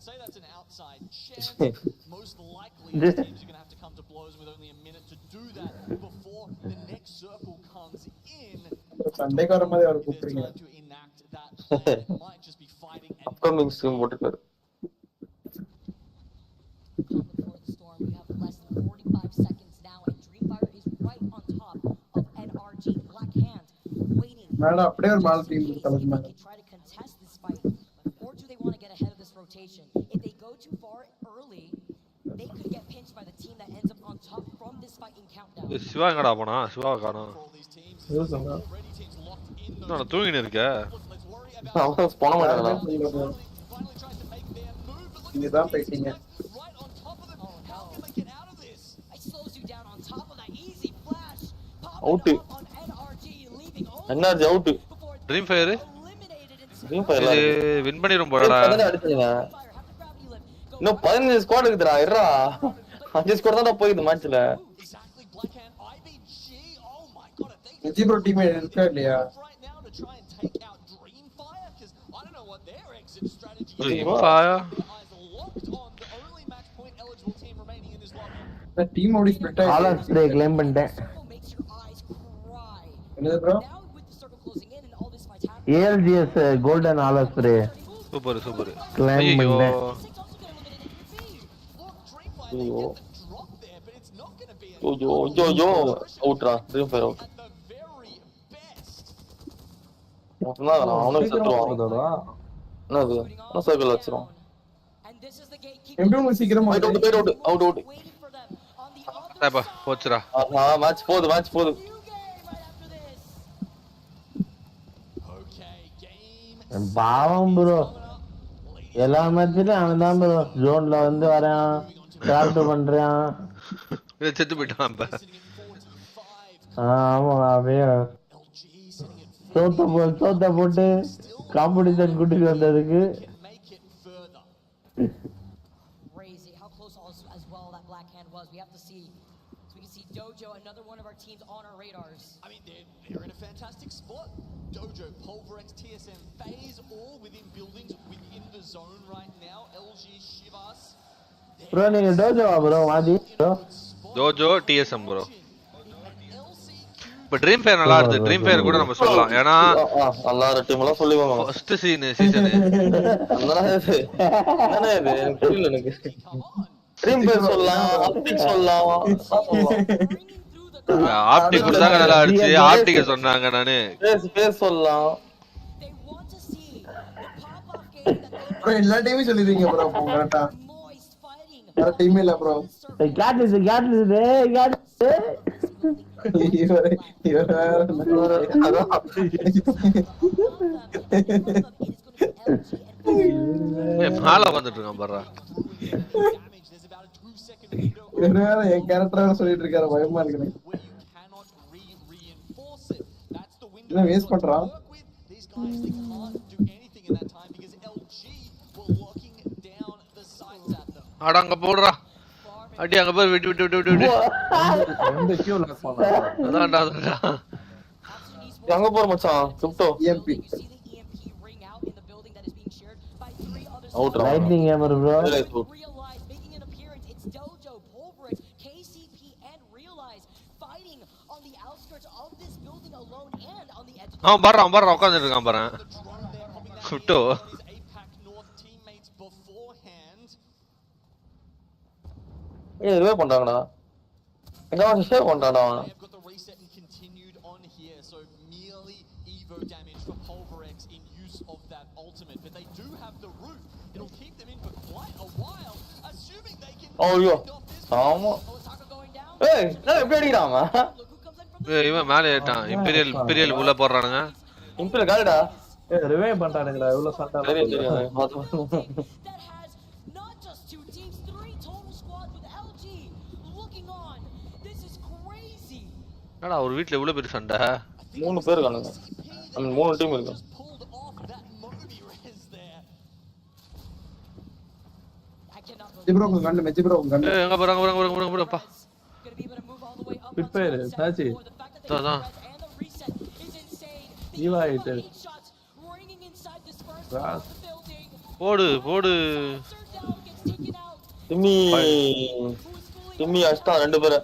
say that's an outside chance. Most likely, these teams are going to have to come to blows with only a minute to do that before the next circle comes in. There's time to enact that plan. It might just be fighting. Upcoming stream whatever. Before the storm, we have less than 45 seconds now, and Dreamfire is right on top of NRG. Black Hand waiting. Madam, அப்படியே ஒரு பால் team They can try to contest this fight, or do they want to get ahead of this rotation? If they go too far early, they could get pinched by the team that ends up on top from this fight in countdown. Shiva எங்கடா போனா? சிவா காணோம். நான் தூங்கினே இருக்கேன். அவன் போன மாட்டாங்களா? இதுதான் பேசிங்க. Out. NRG out. Dreamfire இது வின் பண்ணிரும் போறடா. இன்னும் 15 ஸ்குவாட் இருக்குடா. இருடா. 5 ஸ்குவாட் தான் போயிடுது மேட்ச்ல. எஜி ப்ரோ டீம் இருக்கா இல்லையா? Dreamfire the team already split ஆயிடுச்சு. ஆலஸ் ப்ரே க்ளைம் பண்ணிட்டேன். என்னது bro? ALGS golden Hallows pray. Super super. Claim பண்ணிட்டேன். ஐயோ அவுட்ரா. Dreamfire out. அவனுக்கு செத்துருவான். என்னது? நான் சர்க்கிள் வச்சிரும். எப்படி சீக்கிரமா அவுட். டேப்பா போச்சுடா. மேட்ச் போகுது. பாவம் ப்ரோ. எல்லா மேட்ச்லயும் அவன் தான் ப்ரோ ஜோன்ல வந்து வரான், கிராஃப்ட் பண்றான். செத்து போயிட்டான் இப்ப. ஆமா அப்படியே தோத்த போட்டு காம்படிஷன் கூட்டிட்டு வந்ததுக்கு crazy how close as well that Black Hand was. We have to see. So we can see Dojo, another one of our teams on our radars. I mean, they're in a fantastic spot. Dojo, Pulverex, TSM, FaZe, all within buildings within the zone right now. LG, Shivas. Bro நீங்க டோஜோவா bro மாதி bro? Tojo TSM bro. இப்ப Dreamfire நல்லா இருக்கு. Dreamfire கூட நம்ம சொல்லலாம். ஏனா நல்லா டீம்லாம் சொல்லுவாங்க. ஃபர்ஸ்ட் சீசன் நல்லா இது. என்னடா இது? எனக்கு புரியல எனக்கு. Dreamfire சொல்லலாம், ஆப்டிக் சொல்லலாம். ஆப்டிக் கூட தான் நல்லா அடிச்சு ஆப்டிக் சொன்னாங்க நானு. பேஸ் சொல்லலாம். ப்ரோ எல்லா டைமும் சொல்லிருக்கீங்க ப்ரோ கரெக்ட்டா. வேற டீம் இல்ல ப்ரோ. கேட்லிஸ் மாலா வந்துட்டு இருக்கான் பாறா. என் கேரக்டரா சொல்லிட்டு இருக்காரு, பயமா இருக்கு. என்ன வேஸ்ட் பண்றான்? அடங்க போடுறா. அடி அங்க போய் விட்டு எந்த கியூ லாக் பண்ணா? அதான்டா. எங்க போற மச்சான்? Crypto EMP out. Lightning hammer bro. அவன் பாறா உட்கார்ந்துட்டு இருக்கான் பாறேன். Crypto revive பண்றாங்கடா. எங்க அவன் சேவ் பண்றான்டா அவன். ஐயோ ஆமா. ஏய் நான் எப்படி அடிக்கிறான் அவன்? இவன் மேலே ஏட்டான். இம்பீரியல் உள்ள போறானுங்க. இம்பீரியல் காலடா. ரிவைவ் பண்றானுங்கடா. எவ்வளவு சண்டை. தெரியும். என்னடா ஒரு வீட்ல இவ்வளவு பெரிய சண்டை? 3 பேர் இருக்கானுங்க. I mean 3 டீம் இருக்கு. ப்ரோ கண்ணு மெஜி ப்ரோ கண்ணு எங்க போறாங்கப்பா. பிட் பேர் சாச்சி அதான் ஈவாயிட்டு போடு போடு. டிம்மி அஷ்டா 2 பேரு.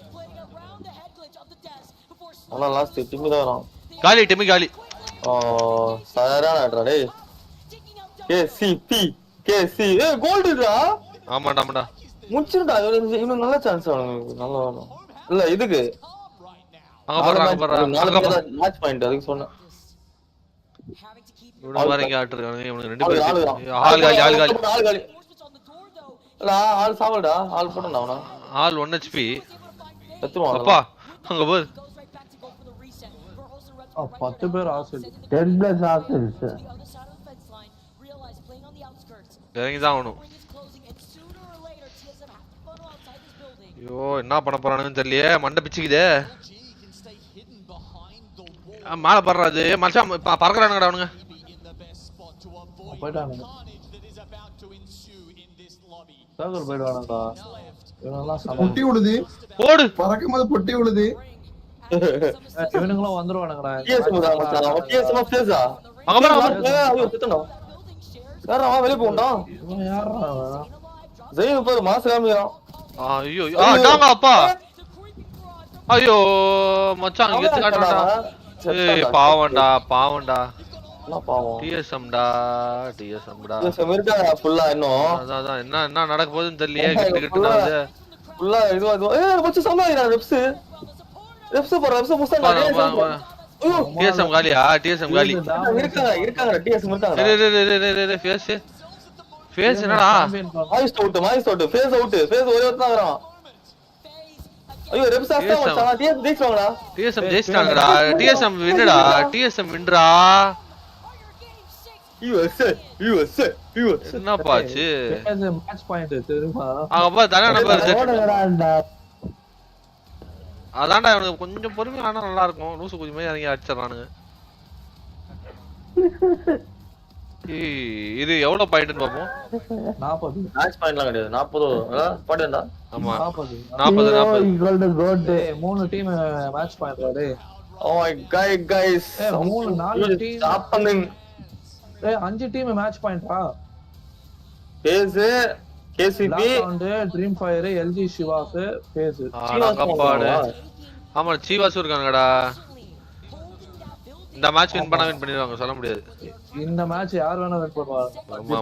ஆனா லாஸ்ட் டிம்மி தான் வரான். காலி டிம்மி காலி. சரியான ஆடுறா டேய். கேசி கோல்டுடா. ஆமாடா. முடிச்சிருடா. இன்னும் நல்ல சான்ஸ் அவனுக்கு. நல்லா வரும். இல்ல இதுக்கு. அங்க பாரு. மேட்ச் பாயிண்ட் அதுக்கு சொன்னேன். இவனுங்க பாருங்க ஆட்றானுங்க. இவனுங்க 2 பேர். ஆள் காலி. இல்ல ஆள் சாவலடா. ஆள் போடணும் அவனா. ஆள் 1 HP. செத்துவான். அப்பா அங்க பாரு. 10 பேர் ஆசில். 10 பிளஸ் ஆசில்ஸ். இறங்கி தான் ஆகணும். ஐயோ என்ன பண்ண போறானுன்னு தெரியலையே. மண்டை பிச்சுக்குதே. மேல படுறாது மச்சான். பறக்குறானுங்கடா அவனுங்க. போயிட்டானுங்க. சர்வர் போயிடுவானுங்கடா. இவனெல்லாம் பொட்டி விடுது. போடு. பறக்கும்போது பொட்டி விடுது. இவனுங்களும் வந்துருவானுங்கடா. அங்க பாரு. யாரா வெளிய போண்டா. இவன் யாரா? ஜெயின் பாரு மாஸ் காமிக்கிறான். ஐயோ டாங்க அப்பா. ஐயோ மச்சான் இங்க காட்டுடா. ஏய் பாவம்டா. என்ன பாவம். டிஎஸ்எம்டா. டிஎஸ்எம் இருக்கா ஃபுல்லா இன்னும். அதான் என்ன நடக்க போகுதுன்னு தெரியலையே. கிட்ட வந்து ஃபுல்லா இதுவா மச்சான் சமாளிடா ரெப்ஸ் முஸ்தா. டிஎஸ்எம் காலியா? டிஎஸ்எம் காலி. இருக்காங்க டிஎஸ்எம் இருக்காங்க. ஃபேஸ் என்னடா? மாய்ஸ் அவுட் ஃபேஸ் ஒரே ஒருத்தன் வரான். ஐயோ ரெப்ஸ் ஆஸ்டா மச்சான். டிஎஸ்எம் ஜெயிச்சாங்கடா. டிஎஸ்எம் ஜெயிச்சாங்கடா. டிஎஸ்எம் வின்னுடா. டிஎஸ்எம் வின்னுடா. யூஎஸ் என்னப்பா ஆச்சு? மேட்ச் பாயிண்ட் தெரியுமா? அப்பா தானே நம்பர். அதான்டா இவனுக்கு கொஞ்சம் பொறுமையா ஆனா நல்லா இருக்கும். லூசு கொஞ்சம் மாதிரி இறங்கி அடிச்சிடறானுங்க. இது எவ்வளவு பாயிண்ட்னு பாப்போம். 40 மேட்ச் பாயிண்ட்லாம் கிடையாது. 40 பாயிண்டா? ஆமா 40 ஈக்குவல் டு கோட். 3 டீம் மேட்ச் பாயிண்ட் டேய். Oh my guys 4 team happening. 5 team match பாயிண்ட்ரா. FaZe KCP dream fire LG சிவாஸ் பேஸ். அப்பாடே. ஆமா சீவாஸ் இருக்காங்கடா. இந்த மேட்ச் வின் பண்ணிடுவாங்க சொல்ல முடியாது. இந்த மேட்ச் யார் வேணா வின் பண்ணுவாங்க. ஆமா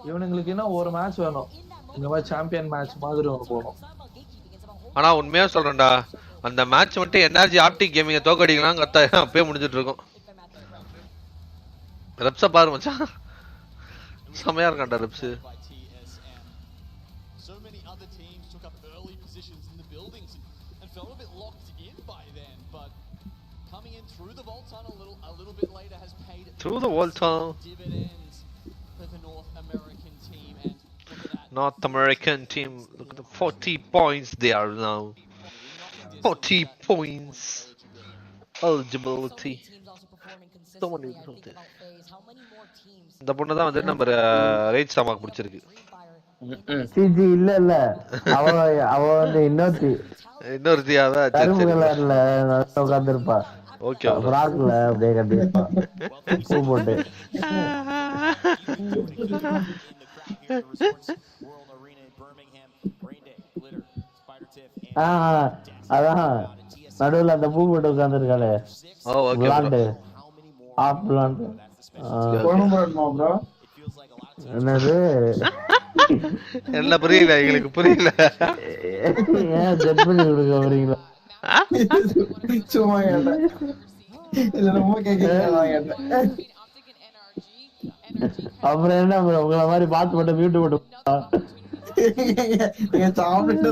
இவனுங்களுக்கு இன்னும் ஒரு மேட்ச் வேணும். இந்த மாதிரி சாம்பியன் மேட்ச் மாதிரி ஒன்று போகணும். ஆனா உண்மையா சொல்றேன்டா அந்த மேட்ச் மட்டும் எனர்ஜி ஆப்டிக் கேமிங்க தோக்கடிக்கலாம் கத்தா அப்பவே முடிஞ்சிட்டு இருக்கும். ரெப்ஸ பாரு மச்சான். செமையா இருக்கான்டா reps. Through the vault tunnel. North American team. Look at the 40 points they are now. 40 points. Eligibility. Someone is out there. இந்த பொண்ணு தான் வந்து நம்ம ரைட் சாமாக்கு பிடிச்சிருக்கு. சிஜி இல்ல அவ வந்து இன்னொருத்தியாவ கரும்புகள்ல உட்கார்ந்திருப்பா. ஓகே ஃப்ராக்ல அப்படியே கட்டிருப்பா. பூ போட்டு. அதான் நடுவுல அந்த பூ போட்டு உட்கார்ந்திருக்காளே. Plant of plant. என்னது என்ன புரியல எங்களுக்கு புரியல. ஏன் ஜெட் பண்ணி கொடுக்க வரீங்களா? சும்மா கேட்டேன். அப்புறம் என்ன உங்களை மாதிரி பார்த்து மட்டும் மியூட் போட்டு சாப்பிட்டு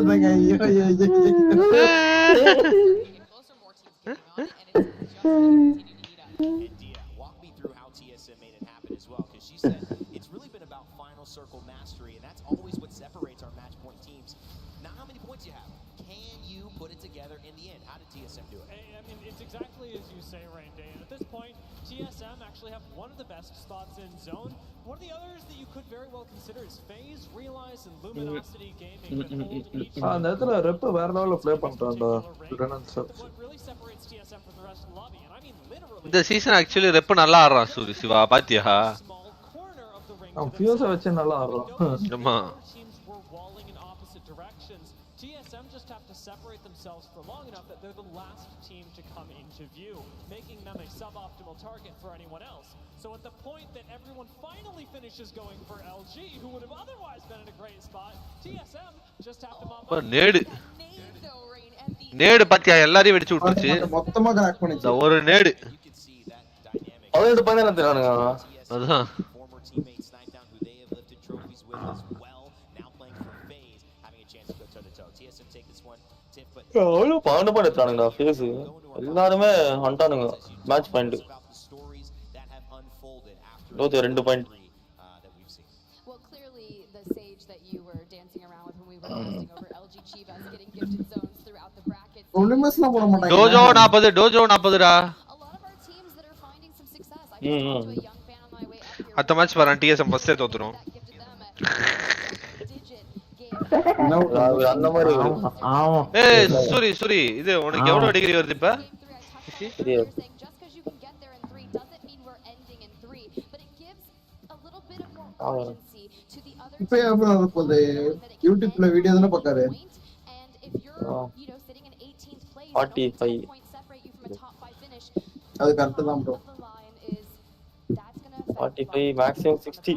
it's really been about final circle mastery, and that's always what separates our match point teams. Not how many points you have. Can you put it together in the end? How did TSM do it? I mean, it's exactly as you say, Rain Day. And at this point, TSM actually have one of the best spots in zone. One of the others that you could very well consider is Phase, Realize, and Luminosity Gaming that hold each. அந்த இடத்துல rep வேற லெவல்ல play பண்றான்டா. What really separates TSM from the rest of the lobby, and I mean literally. இந்த season actually rep நல்லா ஆடுறான் சூரி சிவா பாத்தியா? அவன் ஃபியூஸை வச்சு நல்லா ஆடுறான். ஆமா. TSM just have to separate themselves for long enough that they're the last team to come into view, making them a suboptimal target for anyone else. So at the point that everyone finally finishes going for LG, who would have otherwise been in a great spot, TSM just have to mop up. நேடு பாத்தியா எல்லாரையும் வெடிச்சு விட்டுச்சு. மொத்தமா crack பண்ணிச்சு. ஒரு நேடு. அவன் எடுத்து பண்ண நினைச்சானுங்க. அதான். அவ்வளவு பாண்டு எடுத்தானுங்கடா ஃபேஸ். எல்லாருமே ஹண்டானுங்க மேட்ச் பாயிண்ட். லோத்து 2 point. Well, clearly the sage that you were dancing around with when we were casting over LG Chivas getting gifted zones throughout the brackets. ஒலிமஸ்ல போட மாட்டாங்க. டோஜோ 40 டா. A lot of our teams that are finding some success. I talked to a young fan on my way up here. அத்த match பாரு TSM ஃபர்ஸ்டே தோத்துறோம். அந்த மாதிரி ஏய் சூரி இது உனக்கு எவ்வளவு டிகிரி வருது இப்ப? இப்போ எவ்வளவு போகுது? யூடியூப்ல வீடியோ தான பார்க்கறாரு. 45 அது கரெக்ட் தான் bro. 45 maximum 60.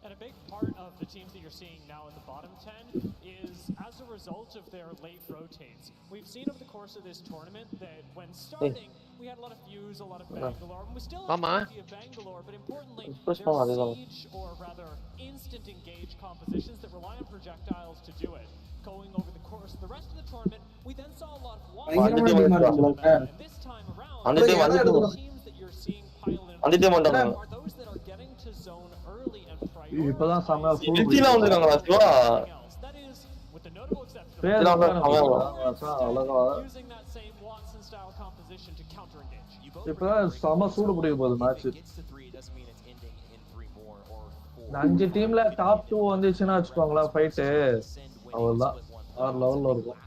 And a big part of the teams that you're seeing now in the bottom 10 is as a result of their late rotates. We've seen over the course of this tournament that when starting we had a lot of Fuse, a lot of Bangalore, and we still have plenty of Bangalore, but importantly, there's siege, or rather instant engage compositions that rely on projectiles to do it. Going over the course of the rest of the tournament, we then saw a lot of water. And this time around, the teams that you're seeing pile in are those that are getting to zone early and priority. இப்பதான் சம full சிட்டில வந்திருக்காங்களா Siva? That is with the notable exception பேர் அழகா using that same Watson style composition to counter engage. இப்பதான் சம சூடு பிடிக்க போகுது மேட்ச். 5 டீம்ல டாப் 2 வந்துச்சுன்னா வெச்சுக்கோங்களா ஃபைட் அவ்வளவுதான் வேற லெவல்ல இருக்கும்.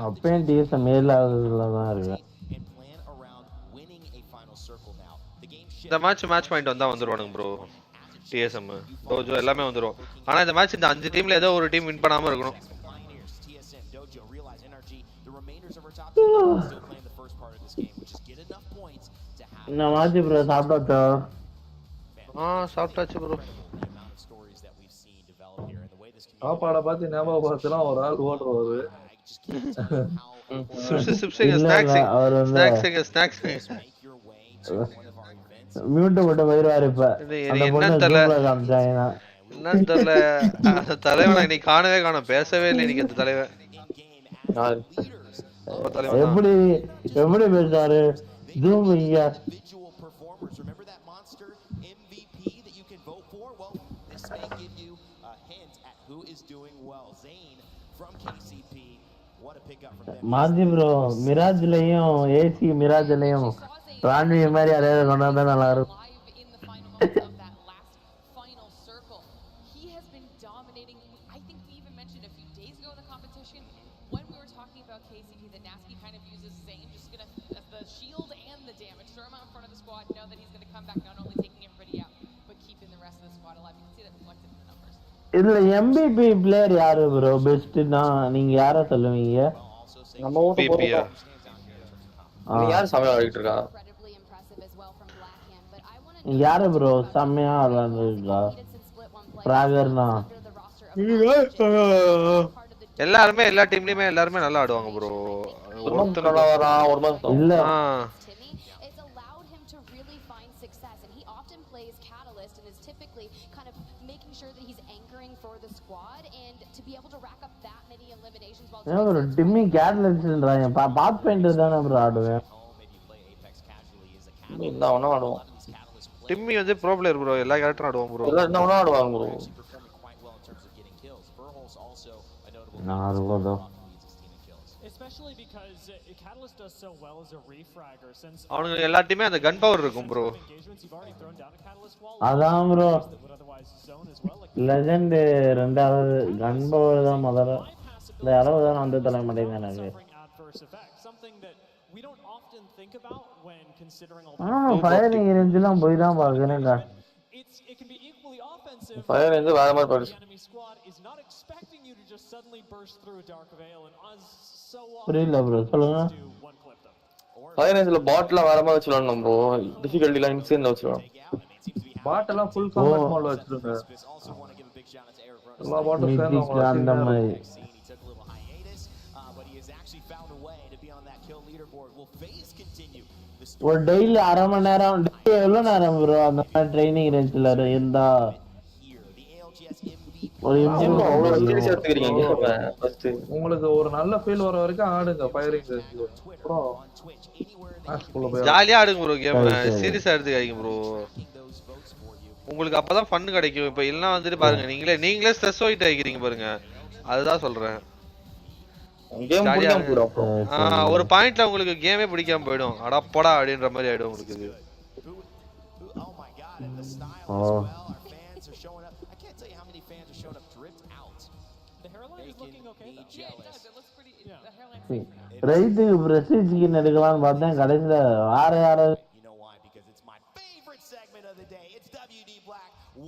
அப்பேன் டிஎஸ்எம் மேல தான் இருக்கு. இந்த மேட்ச் பாயிண்ட் வந்தா வந்துருவானுங்க ப்ரோ. TSM டோஜோ எல்லாமே வந்துரும். ஆனா இந்த மேட்ச் இந்த 5 டீம்ல ஏதோ ஒரு டீம் வின் பண்ணாம இருக்கணும். நான் வாட்சி ப்ரோ சாப்பிட்டாச்சா? சாப்பிட்டாச்சு ப்ரோ. சாப்பாட பார்த்து ஞாபகம் பார்த்தலாம் ஒரு ஆள் ஓடுறாரு. மியூட் போட்டு போயிடுவாரு இப்ப. என்ன தெரியல தலைவன் இன்னைக்கு காணவே காணோம், பேசவே இல்லை இன்னைக்கு அந்த தலைவன். எப்படி பேசுறாரு? மாஜி ப்ரோ மிராஜ்லயும் ஏசி மிராஜ்லயும் ராண்வி மாதிரி யாரையாவது கொண்டாந்தா நல்லா இருக்கும். இதுல MVP பிளேயர் யாரு ப்ரோ பெஸ்ட்னா நீங்க யார சொல்லுவீங்க? நம்ம ஓட்டு போறோம். நீ யார் சமையா ஆடிட்டு இருக்கா? யாரு ப்ரோ செம்மையா ஆடுறாங்க? பிராகர்னா எல்லாருமே எல்லா டீம்லயுமே எல்லாருமே நல்லா ஆடுவாங்க ப்ரோ. இல்ல ஒரு டிம்மி கேட்லன்ஸ்ன்றாங்க. பாத் பெயிண்டர் தானே ப்ரோ ஆடுவேன். என்ன ஒண்ணா ஆடுவோம். டிம்மி வந்து ப்ரோ பிளேயர் ப்ரோ, எல்லா கேரக்டரும் ஆடுவாங்க ப்ரோ. என்ன ஒண்ணா ஆடுவாங்க ப்ரோ. நார்மலா especially because Catalyst does so well as a refragger since அவனுக்கு எல்லா டீமே அந்த கன் பவர் இருக்கும் bro. engagements you've already thrown down a Catalyst wall அதான் bro would otherwise zone as well like legend ரெண்டாவது கன் பவர் தான் முதல்ல இந்த அளவு தான் வந்து தர மாட்டேங்குது எனக்கு. something that we don't often think about when considering all firing ரேஞ்ச்லாம் போய் தான் பாக்குறேன்டா. it can be equally offensive. Fire range வேற மாதிரி போகுது. enemy squad is not expecting you to just suddenly burst through a dark veil and us so புரியல bro சொல்லுங்க. Fire ரேஞ்ச்ல பாட்ல வேற மாதிரி வச்சுறணும் ப்ரோ. டிஃபிகல்ட்டி லைன் இன்சேன்ல வச்சுறோம். பாட் எல்லாம் ஃபுல் காம்பேட் மோட்ல வச்சிருங்க. எல்லா பாட்டும் சேர்ந்து அந்த மாதிரி ஒரு டெய்லி அரை மணி நேரம் எவ்வளவு நேரம் ப்ரோ அந்த மாதிரி ட்ரைனிங் ரேஞ்ச்ல இருந்தா உங்களுக்கு ஒரு நல்ல ஃபீல் வர வரைக்கும் ஆடுங்க ஃபயரிங் ரேஞ்ச்ல. அப்புறம் ஜாலியா ஆடுங்க ப்ரோ கேம். சீரியஸா எடுத்துக்காதீங்க ப்ரோ. உங்களுக்கு அப்பதான் ஃபன் கிடைக்கும். இப்ப எல்லாம் வந்துட்டு பாருங்க நீங்களே ஸ்ட்ரெஸ் ஆயிட்டு ஆகிக்கிறீங்க பாருங்க. அதுதான் சொல்றேன். ஒரு பாயிண்ட்ல உங்களுக்கு கேமே பிடிக்காம போயிடும். அடா போடா அப்படின்ற மாதிரி ஆயிடும் உங்களுக்கு இது. ரைட்டுக்கு பிரஸ்டீஜ்க்கு எடுக்கலாம்னு பார்த்தேன் கடைசியில வேற யாராவது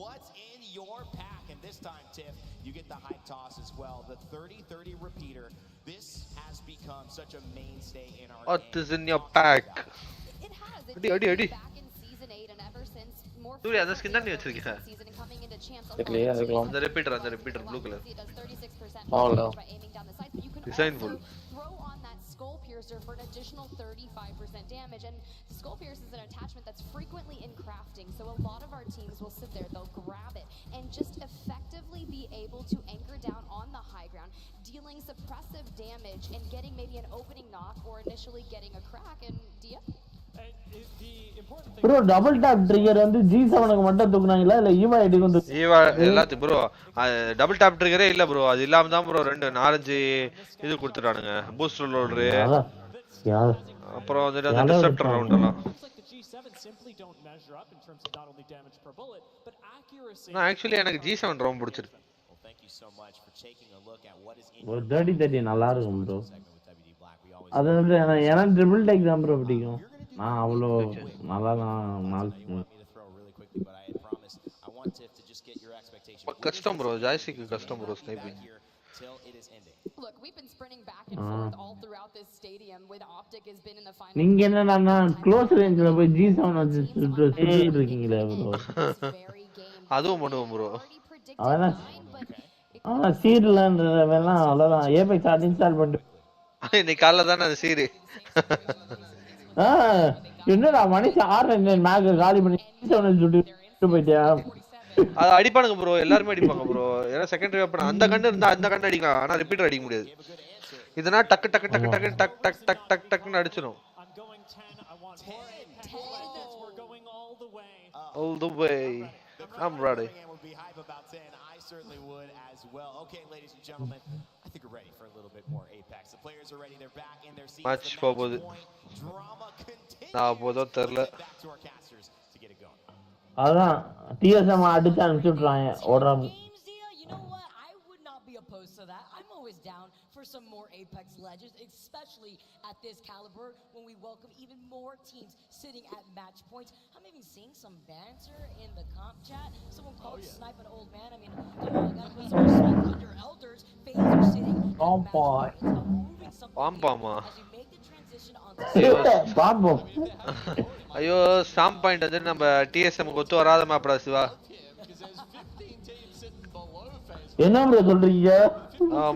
What's in your pack? And this time, Tiff, you get the hype toss as well. The 30-30 repeater. This has become such a mainstay in our What is in your pack? It has. Adi. Back in season 8 and ever since more Dude, அந்த skin தான் நீ வச்சிருக்க. season and coming into champs. அதுக்கலாம். அந்த repeater blue colour. ஆல்ல. Designful. Throw on that skull piercer for an additional 35% damage, and skull piercer is an attachment that's frequently in crafting, so a lot of our teams will sit there, they'll grab it and just effectively be able to anchor down on the high ground, dealing suppressive damage and getting maybe an opening knock or initially getting a crack. And Dia, bro double top trigger வந்து G7 க்கு மட்டும் தூக்குனாங்களா இல்ல Eva ஐடிக்கு வந்து Eva எல்லாத்துக்கும் bro double top ட்ரிகரே இல்ல bro. அது இல்லாம தான் ப்ரோ 4-5 இது கொடுத்துட்டானுங்க. பூஸ்டர் லோடர் அப்புறம் வந்து அந்த டிசெப்டர் ரவுண்ட் எல்லாம். நான் एक्चुअली எனக்கு G7 ரொம்ப பிடிச்சிருக்கு. ஒரு 30 நல்லா இருக்கும் ப்ரோ. அது வந்து எனக்கு ட்ரிபிள் டேக் தான் ப்ரோ பிடிக்கும். நான் அவ்வளோ நல்லா கஷ்டம் ப்ரோ. ஜாய்ஸ்டிக்கு கஷ்டம் bro sniping. look, we've been sprinting back and forth all throughout this stadium with Optic has been in the final. நீங்க என்னன்னா க்ளோஸ் ரேஞ்ச்ல போய் G7 வச்சு சுத்திட்டு இருக்கீங்களே ப்ரோ. அதுவும் பண்ணுவோம் ப்ரோ. அவன் சீர்லன்றதெல்லாம் அவ்வளவுதான். ஏபெக்ஸ் அன்இன்ஸ்டால் பண்ணிட்டு இன்னைக்கு காலைல தானே அது சீரி. என்னடா மனுஷன் 6 மேக் காலி பண்ணி சுட்டு போயிட்டியா? அது அடிப்பானுங்க ப்ரோ. எல்லாருமே அடிப்பாங்க ப்ரோ. ஏன்னா செகண்டரி வெப்பன் அந்த கண்ணு இருந்தா அந்த கண்ணு அடிக்கலாம். ஆனா ரிப்பீட்டர் அடிக்க முடியாது. இதனா டக்கு டக்கு டக்கு டக்கு டக் டக் டக் டக் டக்னு அடிச்சிரும். All the way. I'm ready. Certainly would as well. Okay, ladies and gentlemen, I think we're ready for a little bit more Apex. The players are ready. They're back in their seats. Match போகுது. நான் போதோ தெரியல. To get it going. அதான் TSM அடிச்சு அனுப்பிச்சுட்றாங்க ஓடுறாங்க. You know what? I would not be opposed to that. I'm always down for some more Apex Legends, especially at this caliber when we welcome even more teams sitting at match points. I'm even seeing some banter in the comp chat. Someone called Snipe an old man. I mean, come on, gotta put some respect on your elders. Fans are sitting at match points, moving something as we make the transition onto பாம்பம். ஐயோ stamp point வந்து நம்ம TSM க்கு ஒத்து வராத மாப்டா சிவா. என்ன bro சொல்றீங்க?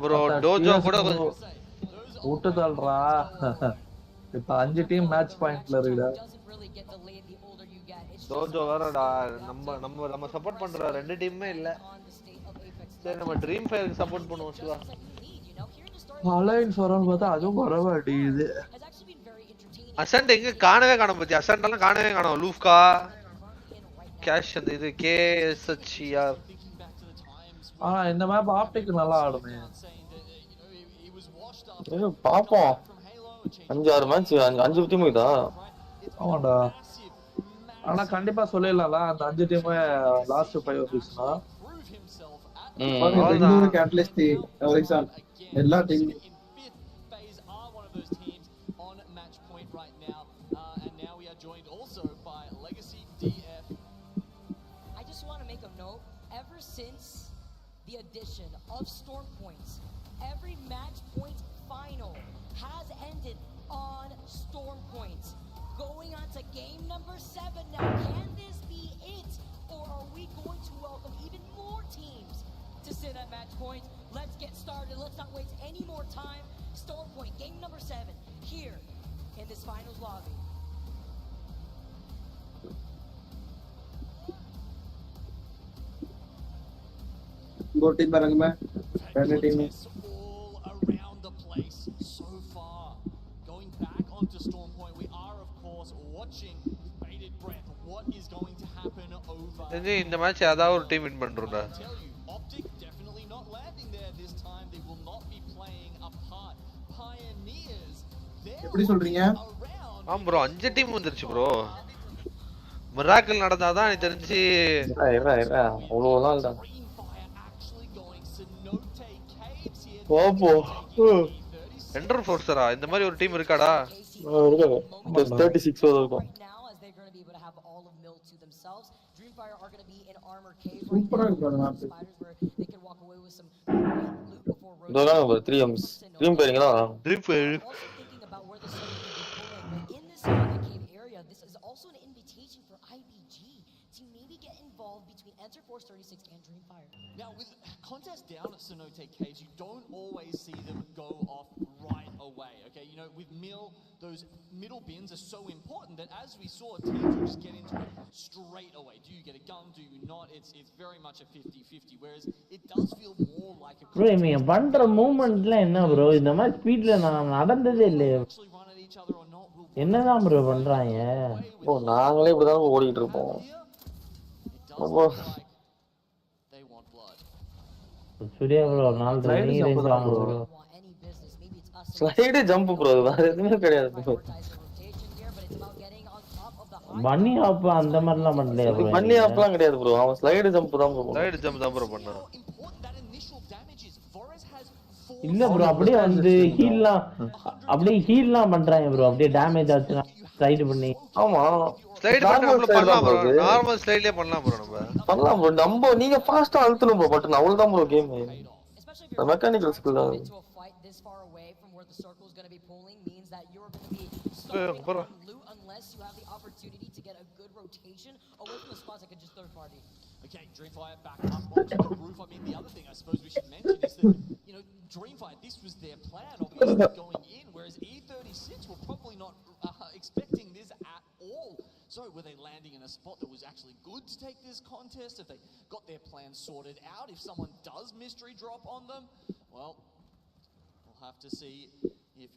Bro Tojo கூட விட்டுதல்றா. இப்ப 5 டீம் மேட்ச் பாயிண்ட்ல இருக்குடா. டோஜோ வரடா. நம்ம சப்போர்ட் பண்ற 2 டீம்மே இல்ல. சரி நம்ம ட்ரீம் ஃபயருக்கு சப்போர்ட் பண்ணுவோம் சிவா. அலைன்ஸ் வரணும் பார்த்தா அதுவும் வரவே அடிக்குது. அசன்ட் எங்க காணவே காணோம் பத்தி. அசன்ட் எல்லாம் காணவே காணோம். லூஃப்கா கேஷ் அந்த இது KSHR. ஆனா இந்த மேப் ஆப்டிக் நல்லா ஆடுமே. பாப்போம் 5-6 மேட்ச் 5 டீம் இதா ஆமாடா. ஆனா கண்டிப்பா சொல்லிடலாம்ல அந்த 5 டீம் லாஸ்ட் 5 வீக்ஸ்னா. பெங்களூரு கேட்டலிஸ்ட் ஹரிசான் எல்லா team Since the addition of storm points, every match point final has ended on storm points. Going on to game number 7 now. Can this be it, or are we going to welcome even more teams to sit at match point? Let's get started. Let's not waste any more time. Storm point, game number 7 here in this finals lobby. दो team में रंग में पहले team में all around the place so far. Going back onto Storm Point, we are of course watching with bated breath what is going to happen over. இந்த match ஏதாவது ஒரு team win பண்றோம்டா. Tell you, Optic definitely not landing there this time. They will not be playing a part. Pioneers. எப்படி சொல்றீங்க? ஆம் bro 5 team வந்துருச்சு bro. Miracle நடந்தாதான் எனக்கு தெரிஞ்சு அவ்வளவுதான் இல்ல. ஓபோ எண்டர் ஃபோர்ஸரா இந்த மாதிரி ஒரு டீம் இருக்காடா? இருக்காங்க. 36 வரைக்கும். சூப்பரா இருக்கு அந்த மேப். இதோட 3Ms ட்ரீம் பேரிங்களா? ட்ரீம் பேர் Force 36 and Dreamfire. Now with contests down at Cenote Caves, you don't always see them go off right away. Okay, you know, with Mill, those middle bins are so important that as we saw, teams will just get into it straight away. Do you get a gun? Do you not? It's very much a 50-50. Whereas it does feel more like a. Bro, me பண்ற மூவ்மெண்ட்ல என்ன bro? இந்த மாதிரி ஸ்பீட்ல நான் நடந்ததே இல்ல. என்னதான் bro பண்றாங்க? ஓ நாங்களே இப்படி தான் ஓடிட்டு இருப்போம். சூர்யா ப்ரோ நாள் ட்ரைனிங் ரேஞ்ச் வாங்க ப்ரோ. ஸ்லைடு ஜம்ப் ப்ரோ வேற எதுவுமே கிடையாது ப்ரோ. பன்னி ஹாப் அந்த மாதிரிலாம் பண்ணலையா ப்ரோ? பன்னி ஹாப்லாம் கிடையாது ப்ரோ. அவன் ஸ்லைடு ஜம்ப் தான் ப்ரோ. ஸ்லைடு ஜம்ப் தான் ப்ரோ பண்ணான். இல்ல ப்ரோ அப்படியே வந்து ஹீல்லாம் பண்றாங்க ப்ரோ. அப்படியே டேமேஜ் ஆச்சுனா ஸ்லைடு பண்ணி. ஆமா ஸ்லைடு பண்ணலாம் ப்ரோ. நார்மல் ஸ்லைட்லயே பண்ணலாம் ப்ரோ. பண்ணலாம் ப்ரோ. நம்ம நீங்க ஃபாஸ்டா அழுத்தணும் ப்ரோ. பட் அவ்வளவுதான் ப்ரோ கேம். மெக்கானிக்கல் ஸ்கில் தான். Okay, Dreamfire back up onto the roof. I mean, the other thing I suppose we should mention is that, you know, Dreamfire, this was their plan, obviously, going in, whereas E36 were probably not expecting this at all. So, were they landing in a spot that was actually good to take this contest? If they got their plan sorted out, if someone does mystery drop on them, well, we'll have to see if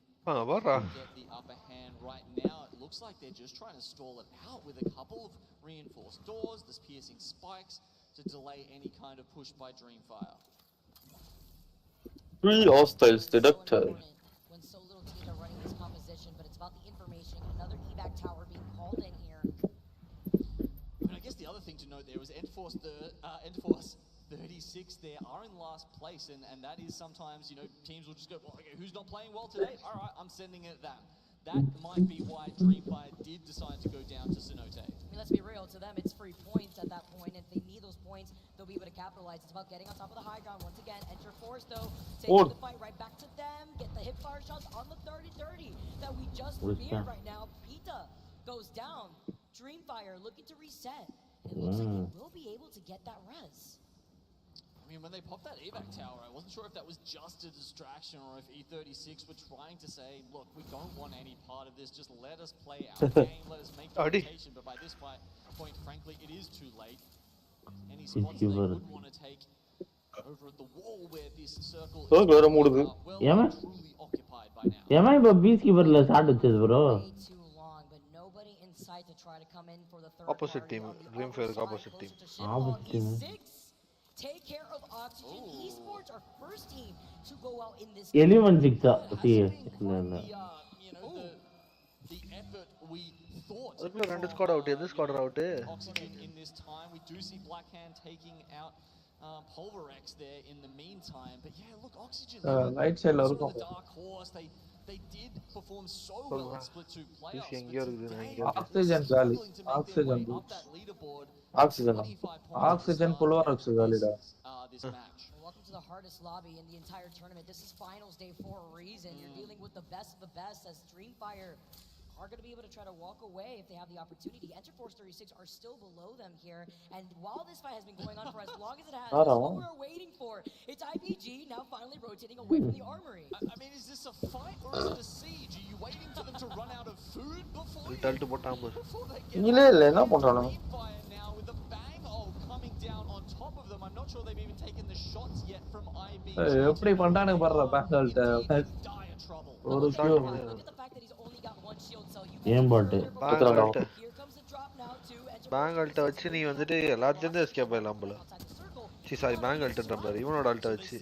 get the upper hand right now. It looks like they're just trying to stall it out with a couple of reinforced doors, there's piercing spikes to delay any kind of push by Dreamfire. 3 hostiles detected. When so little teams are running this composition, but it's about the information. Another evac tower being called in here. I mean, I guess the other thing to note there was Endforce 36 there are in last place, and that is sometimes, you know, teams will just go, well, okay, who's not playing well today? All right, I'm sending it at that. That might be why Dreamfire did decide to go down to Cenote. I mean, let's be real, to them it's free points at that point. If they need those points, they'll be able to capitalize. It's about getting on top of the high ground once again. Enter Force though, taking the fight right back to them, get the hip fire shots on the 30-30 that we just premiered right now. Pita goes down. Dreamfire looking to reset. It looks like they will be able to get that res. I mean, when they popped that evac tower, I wasn't sure if that was just a distraction or if E36 were trying to say, look, we don't want any part of this, just let us play our game, let us make the rotation. But by this point, frankly, it is too late. Any spots they would want to take over at the wall where this circle is truly occupied by now. Am I a peacekeeper started this, bro? Too long, but nobody in sight to try to come in for the third Opposite team, Dreamfire opposite team. take care of Oxygen Esports, our first team to go out in this. Element 6 see. The effort we thought. அதுக்குள்ள ரெண்டு squad out எது squad out Oxygen in this time. We do see Blackhand taking out Pulverex there in the meantime. But yeah, look, Oxygen. Right side la irukum. The dark horse. They did perform so well in split 2 playoffs. Oxygen gali. Oxygen up that leaderboard. Oxygen Pulverex gali da. This match. Welcome to the hardest lobby in the entire tournament. This is finals day for a reason. You're dealing with the best of the best as Dreamfire are going to be able to try to walk away if they have the opportunity. Enter Force 36 are still below them here. And while this fight has been going on for as long as it has, this is what we're waiting for. It's IPG now finally rotating away from the armory. I mean, is this a fight or is it a siege? Are you waiting for them to run out of food before they get என்ன பண்றானோ Dreamfire now with the bang coming down on top of them. I'm not sure they've even taken the shots yet from IBG. எப்படி பண்றானுங்க பாருடா பேங்கல்ட்ட. Dire trouble. ஒரு Q. Look at the fact that he's only got one shield cell. ஏன் பாட்டு Here comes the drop now to Enter பேங்கல்ட்ட வச்சு நீ வந்துட்டு எல்லாத்தையும் எஸ்கேப் ஆயிடலாம் போல outside the circle. சாரி பேங்கல்ட்டன்ற பாரு இவனோட அல்ட்ட வச்சு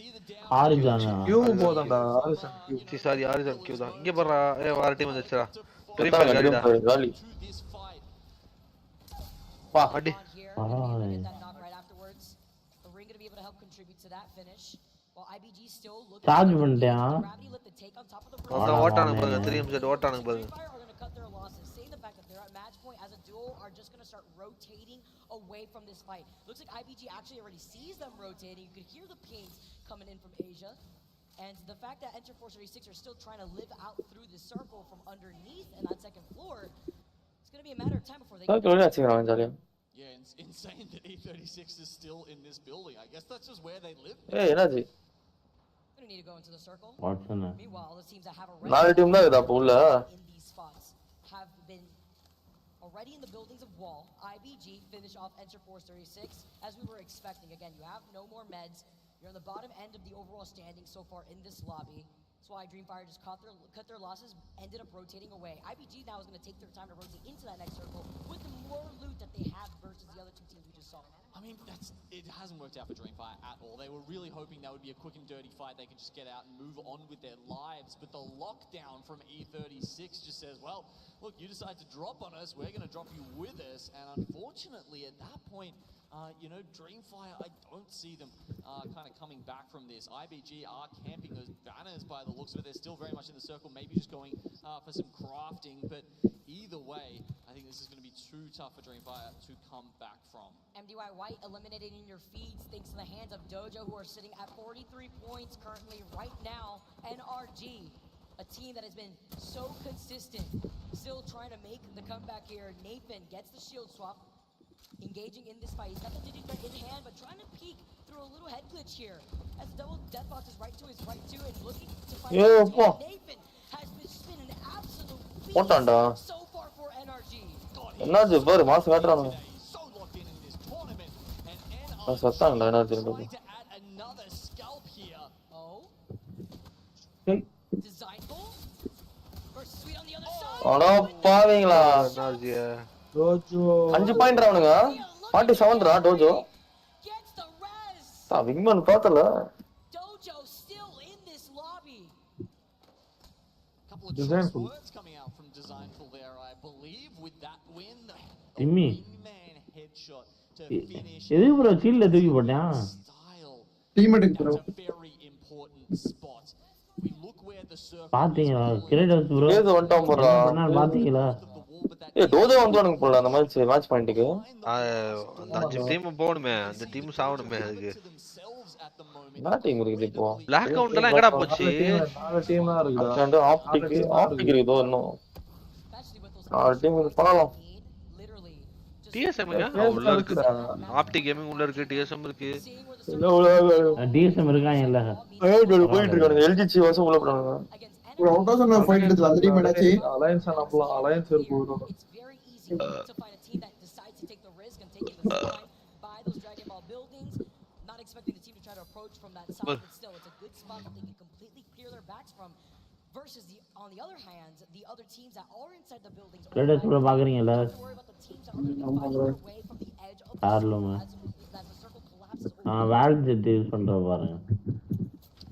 ஆரிஜானா கியூ போதண்டா Horizon Q. Sorry Horizon Q தான் இங்க பாரு வேற டீம் வந்துச்சுடா காலி This fight. அடி On here, and get that knock right afterwards. The ring gonna be able to help contribute to that finish. While IBG still looking charge for பண்ணிட்டேன் gravity lift to take on top of the ring. ஓட்டானுங்க பாருங்க 3 நிமிஷம் ஓட்டானுங்க பாருங்க Dreamfire are gonna cut their losses, saying the fact that they're at match point as a duo are just gonna start rotating away from this fight. Looks like IBG actually already sees them rotating. You could hear the pings coming in from Asia. And the fact that Enter Force 36 are still trying to live out through the circle from underneath and that second floor, it's gonna be a matter of time before they Yeah, it's insane that E36 is still in this building. I guess that's just where they live. ஏய் என்னாச்சு gonna need to go into the circle. வாட்சனா Meanwhile, the teams that have நாலு team தான் இதா உள்ள in these spots have been already in the buildings of Wall. IBG finish off Enter Force 36 as we were expecting. Again, you have no more meds. You're on the bottom end of the overall standing so far in this lobby. That's why Dreamfire just cut their losses, ended up rotating away. IBG now is going to take their time to rotate into that next circle with the more loot that they have versus the other two teams we just saw. I mean, it hasn't worked out for Dreamfire at all. They were really hoping that would be a quick and dirty fight. They could just get out and move on with their lives. But the lockdown from E36 just says, well, look, you decide to drop on us, we're going to drop you with us. And unfortunately, at that point, Dreamfire, I don't see them kind of coming back from this. IBG are camping those banners by the looks of it. They're still very much in the circle, maybe just going for some crafting. But either way, I think this is going to be too tough for Dreamfire to come back from. MDY White eliminated in your feeds thanks to the hands of Dojo, who are sitting at 43 points currently right now. NRG, a team that has been so consistent, still trying to make the comeback here. Nathan gets the shield swap. Engaging in this fight. He's got the Digithreat in hand, but trying to peek through a little head glitch here. As double death box is right to his right too, and looking to fight. Nathan has been spinning an absolute beast so far for NRG. என்னாச்சு பாரு mass காட்றானே So locked in this tournament, and சத்தாங்கடா என்னாச்சு trying to add another scalp here. Oh. Designful versus Sweet on the other side. அட பாவீங்களா என்னாச்சு Tojo 5 point அவனுங்க 47 ரா Tojo Gets the res. விங்மன் பார்த்தல Dojo still in this lobby. Couple of Designful. words coming out from Designful there, I believe, with that win. Timmy. Man headshot to finish. எது bro சீல்ல தூக்கி போட்டான் Style. Teammate bro That's a very important spot. We look where the circle பாத்தீங்களா கிரேடஸ் bro ஏது வந்துட்டான் போறா பண்ணா பாத்தீங்களா ஏய் டோஜோ வந்துவானுங்க போல அந்த மேட்ச் பாயிண்ட்க்கு அந்த 5 டீம் போணுமே அந்த டீம் சாவணுமே அதுக்கு என்ன டீம் இருக்குது இப்போ பிளாக் அவுட் எல்லாம் எங்கடா போச்சு நாலு டீம் தான் இருக்குடா. அண்ட் ஆப்டிக் இருக்குதோ இன்னும் நாலு டீம் பண்ணலாம் டிஎஸ்எம் உள்ள இருக்கு ஆப்டி கேமிங் உள்ள இருக்கு டிஎஸ்எம் இருக்கு டிஎஸ்எம் இருக்காங்க இல்ல போயிட்டு இருக்காங்க எல்ஜிசி வாசம் உள்ள போறாங்க ப்ரோ அவுட் ஆஃப் நான் ஃபைட் எடுத்து அந்த டீம் என்னாச்சு அலையன்ஸ் நம்பலாம் அலையன்ஸ் இருக்கு bro. It's very easy to find a team that decides to take the risk and take the time by those Dragon Ball buildings. Not expecting the team to try to approach from that side, but still, it's a good spot that they can completely clear their backs from. Versus on the other hand, the other teams that are inside the buildings. கிரேடஸ் bro பாக்குறீங்கல Don't worry about the teams that are going to be fighting their way from the edge of the ஆர்லோமா circle. As the circle collapses வேல்ஜெட் use பண்ற பாருங்க.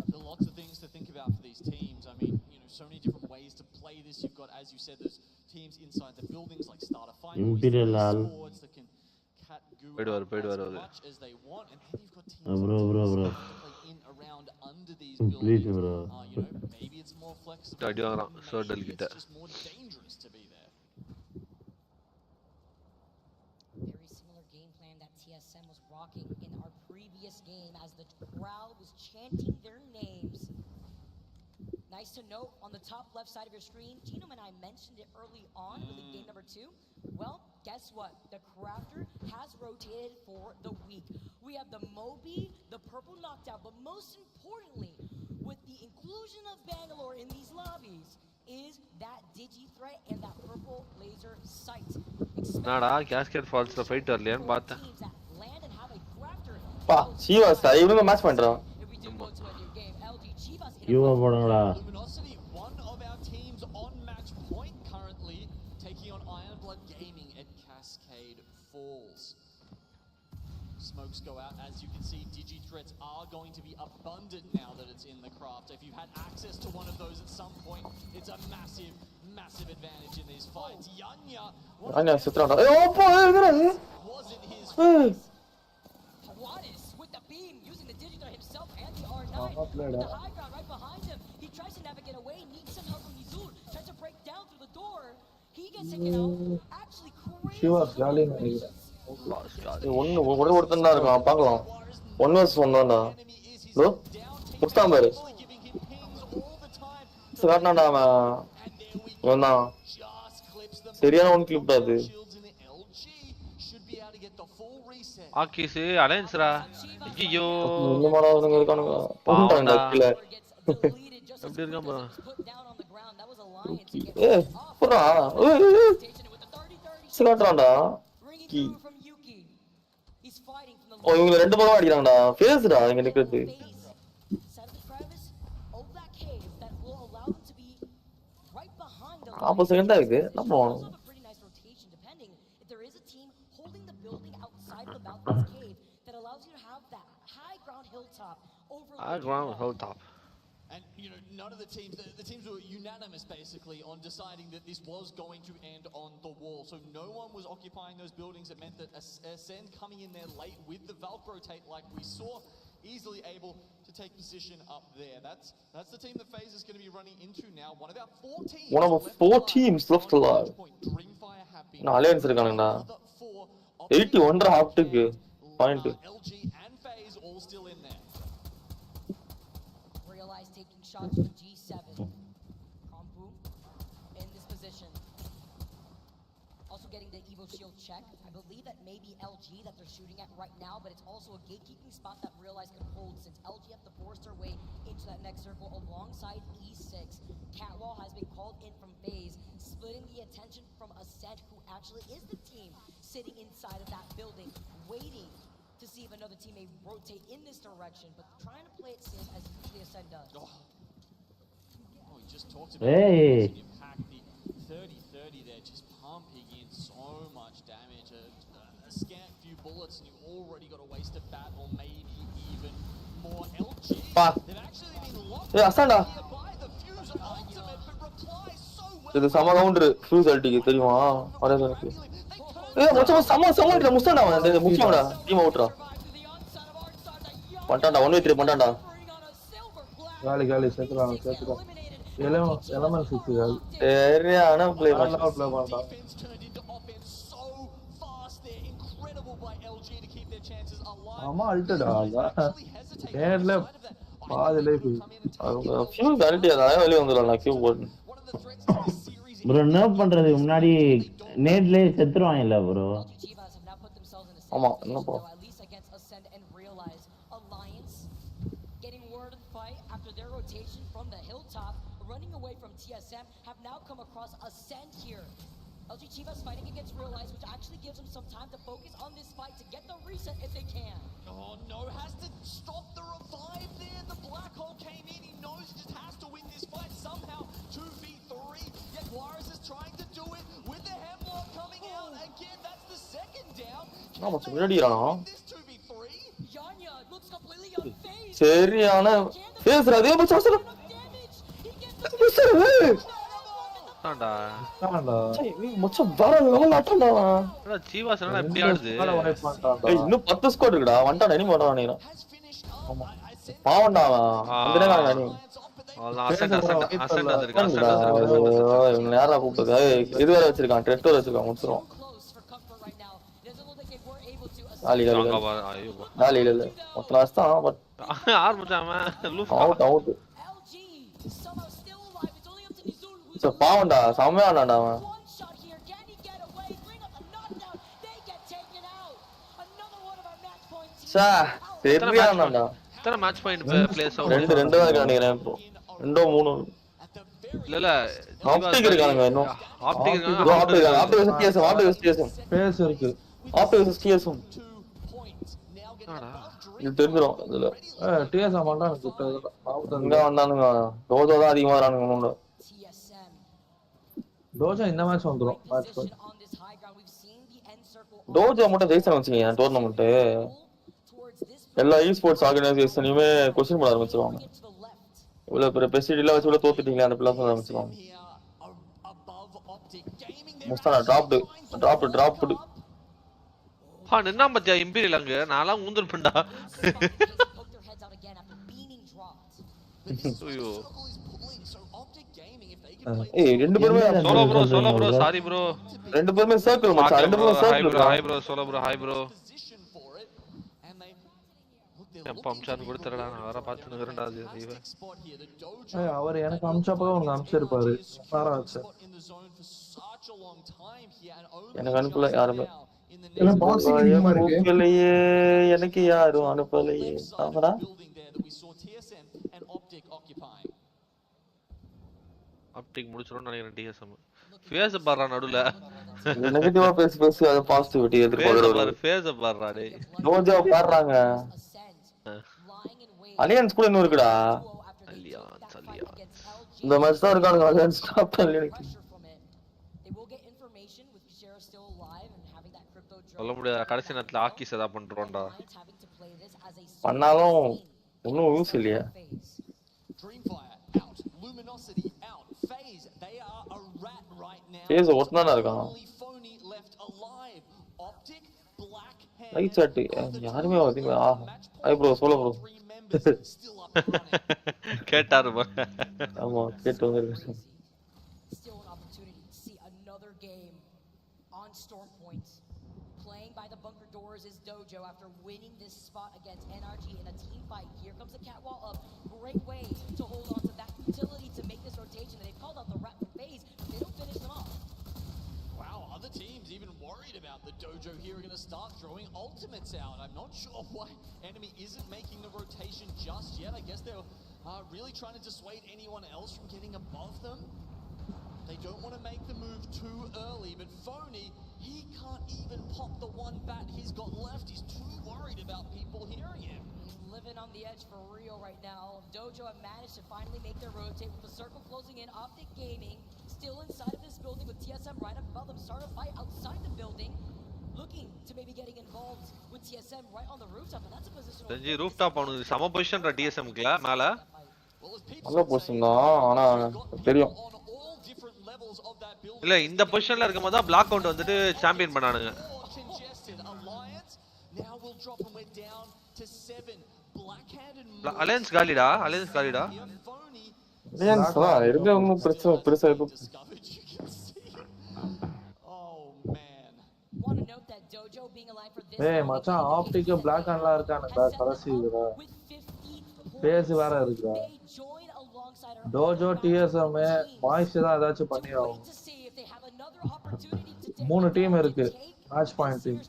There are lots of things to think about for these teams. I mean, so many different ways to play this. You've got, as you said, those teams inside the buildings like Starter Fine Imperial Sports that can cat goo up as much as they want, and then you've got teams bro. that play in around under these buildings. Maybe it's more flexible. Maybe it's just more dangerous to be there. Very similar game plan that TSM was rocking in our previous game as the crowd was chanting their names. Nice to note on the top left side of your screen, Genome and I mentioned it early on in game number 2. Well, guess what? The Crafter has rotated for the week. We have the Moby, the Purple Knockdown, but most importantly, with the inclusion of Bangalore in these lobbies, is that Digi threat and that purple laser sight. Nada, Cascade Falls la fight varliyan paatha. பா Chivas இவங்க match பண்றான். யூவா போடுங்கடா. Luminosity, one of our teams on match point currently taking on Ironblood Gaming at Cascade Falls. Smokes go out. As you can see, Digi threats are going to be abundant now that it's in the craft. If you've had access to one of those at some point, it's a massive advantage in these fights. Yanya செத்துறான்டா. wasn't his face. Hawadis with the beam, using the Digi threat himself and the R9. The high ground right behind him. He tries to navigate away, needs some help from Nizur. Tries to break down through the door. He gets taken out. Actually, crazy. She was jolly nice. ஒருத்தன் தான் இருக்கான் பார்க்கலாம். 1 vs 1 தான்டா. Low முஸ்தான் பாரு. காட்டனாடா அவன் தான் சரியான one clip தான் அது. ஆக்கிஸ் அலைன்ஸ்ரா. ஐயோ இந்த மாடவனுங்க இருக்கானுங்க. போட்டான்டா கீழ. எப்படி இருக்கான் bro? புறா. காட்டறான்டா. ஓ இவங்க ரெண்டு பக்கம் அடிக்கிறாங்கடா. ஃபேஸ்டா இங்க நிக்குது. ஆப்போ செகண்ட் தான் இது. நம்ம ground hilltop. And none of the teams were unanimous basically on deciding that this was going to end on the wall. So no one was occupying those buildings. It meant that Ascend coming in there late with the Valk rotate like we saw, easily able to take position up there. That's the team that FaZe is going to be running into now. One of our 4 teams left alive. நான் alliance இருக்கானுங்கடா. 81 ஹாப்டுக்கு point. LG and FaZe all still in there. Realize taking shots from G7. Compu in this position. Also getting the Evo shield check. I believe that may be LG that they're shooting at right now, but it's also a gatekeeping spot that Realize can hold since LG have to force their way into that next circle alongside E6. Catwall has been called in from FaZe, splitting the attention from Ascent, who actually is the team sitting inside of that building, waiting to see if another team may rotate in this direction, but trying to play it safe as usually Ascend does. We just talked about the pack, the 30-30 there, just pumping in so much damage. A scant few bullets and you already got a wasted bat, or maybe even more. LG, they've actually been locked here by the Fuse ultimate, but reply so well. இது சம counter fuse அல்டிக்கு தெரியுமா? Array எனக்கு. மச்சான் சம முஸ்தான்டா அவன். முக்கியம்டா. Team அவுட்ரா. பண்டாடா 1v3 பண்டாடா. காலி செத்துறான். Element 6 காலி. சரியான ப்ளே பண்ணா. ஆமா அல்டடா. நேர்ல பாதி லைஃப். அவங்க ஃபியூஸ் அல்டியா வெளிய வந்துறான் கியூ போட். ப்ரோ என்ன பண்றது முன்னாடி நேட்லயே செத்துறான் இல்ல ப்ரோ. ஆமா என்னப்பா. Running away from TSM have now come across Ascend here. LG Chivas fighting against Realize, which actually gives them some time to focus on this fight to get the reset if they can. Oh no, has to stop the revive there. The black hole came in. He knows he just has to win this fight somehow. 2v3. Yet Juarez is trying to do it with the Hemlock coming out again. That's the second down. No, what's ready now? This 2v3. சரியான பேசுற அதே பச்சா சொல்ல தான்டா மச்சான் வேற level ஆட்டம்டா அட ஜீவாசனா எப்படி ஆடுது ஏய் இன்னும் 10 ஸ்குவாட் இருக்குடா வந்துட்டான் அனிமே வரான் நினைக்கிறேன் ஆமா பாவம்டா வந்துடா அனிமே அவ்வளவுதான் அசெண்ட் வந்திருக்கான் இவங்க நேரா கூப்பிடுது இது வேற வச்சிருக்கான் ட்ரெட் வேற வச்சிருக்கான் முடிச்சிரும் காலி இல்ல மொத்த லாஸ்ட் தான் பட் ஆரம்பிச்சாம லூப் அவுட் பாவம்டா செம்மையானாடா அவன் சரியானாடா எத்தனை மேட்ச் பாயிண்ட் பிளேஸ் ரெண்டு தான் நினைக்கிறேன் இப்போ 2 3 இல்ல ஆப்டிக் இருக்கானுங்க இன்னும் ஆப்டிக் பேஸ் இருக்கு ஆப்டிக் டிஎஸ்எம் இது தெரிஞ்சிரும் இதுல டிஎஸ்எம் பண்றாங்க இங்க வந்தானுங்க டோஜோ தான் அதிகமா வரானுங்க டோஜோ இந்த மேட்ச் வந்துரும் மேட்ச் டோஜோ மட்டும் ஜெயிச்சா வச்சுக்கீங்க டோர்னமெண்ட் எல்லா ஸ்போர்ட்ஸ் ஆர்கனைசேஷனையுமே கொஸ்டின் பண்ண ஆரம்பிச்சிருவாங்க இவ்வளவு பெரிய பெஸ்டிஜில வச்சு இவ்வளவு தோத்துட்டீங்களா அந்த பிளாஸ் ஆரம்பிச்சிருவாங்க முஸ்தானா டிராப்டு நின்னா பத்தியா இம்பீரியல் அங்க நான்லாம் ஊந்தல் பண்ணா ஐயோ ஏய் ரெண்டு பேருமே சோலோ ப்ரோ சாரி ப்ரோ ரெண்டு பேருமே சர்க்கிள் மச்சான் ரெண்டு பேருமே circle hi bro solo bro hi bro பம்சான் கொடுத்துறடா நான் வர பாத்து நிக்கிறேன்டா அது அவர் எனக்கு அம்சப்போ உங்க அம்சிருப்பாரு பாராச்சு எனக்கு அனுப்பல யாருமே எல்லாம் பாக்ஸிங் அதிகமா இருக்கு எனக்கு யாரும் அனுப்பலையே ஆமாடா ஆப்டிக் முடிச்சிரோன்னு நினைக்கிறேன் டிஎஸ்எம் ஃபேஸ் பாறா நடுல நெகட்டிவா பேசி அத பாசிட்டிவிட்டி எதிர்பார்க்கறாரு ஃபேஸ் பாறா டேய் டோஜோ பாறாங்க அலியன்ஸ் கூட இன்னும் இருக்குடா அலியன்ஸ் இந்த மேட்ச் தான் இருக்கானுங்க அலியன்ஸ் ஸ்டாப் பண்ணல சொல்ல முடியாது கடைசி நேரத்துல ஆக்கி சதா பண்றோம்டா பண்ணாலும் ஒன்னும் யூஸ் இல்லையா ஃபேஸ் ஒட்டனா இருக்கான் ரைட் சாட் யாருமே வரீங்களா ஐ ப்ரோ சோலோ ப்ரோ கேட்டாரு ஆமா கேட்டு வந்திருக்கேன் by the bunker doors is Dojo after winning this spot against NRG in a team fight. Here comes the catwall up. Great way to hold on to that utility to make this rotation. They've called out the rat for phase, but they don't finish them off. Wow, other teams even worried about the Dojo here are going to start throwing ultimates out. I'm not sure why enemy isn't making the rotation just yet. I guess they're really trying to dissuade anyone else from getting above them. They don't want to make the move too early, but Phony, he can't even pop the one bat he's got left. He's too worried about people hearing him. He's living on the edge for real right now. Dojo have managed to finally make their rotate with the circle closing in. Optic Gaming still inside of this building with TSM right up above them. Start a fight outside the building. Looking to maybe getting involved with TSM right on the rooftop, but that's a position. Denji rooftop அவனுக்கு சம position TSM க்குல மேல நல்ல position தான் ஆனா தெரியும் இல்ல இந்த பொசிஷன்ல இருக்கும்போது தான் பிளாக் அவுட் வந்துட்டு சாம்பியன் பண்ணானுங்க அலையன்ஸ் காலிடா அலையன்ஸ் இருக்க ஒன்னும் பெருசா இருக்கும் ஏய் மச்சான் ஆப்டிக் பிளாக் அண்ட்ல இருக்கானுடா கடைசி இதுல பேஸ் வேற இருக்குடா டோஜோ டிஎஸ்எம் பாய்ஸ் தான் ஏதாச்சும் பண்ணி ஆகும் 3 டீம் இருக்கு match point team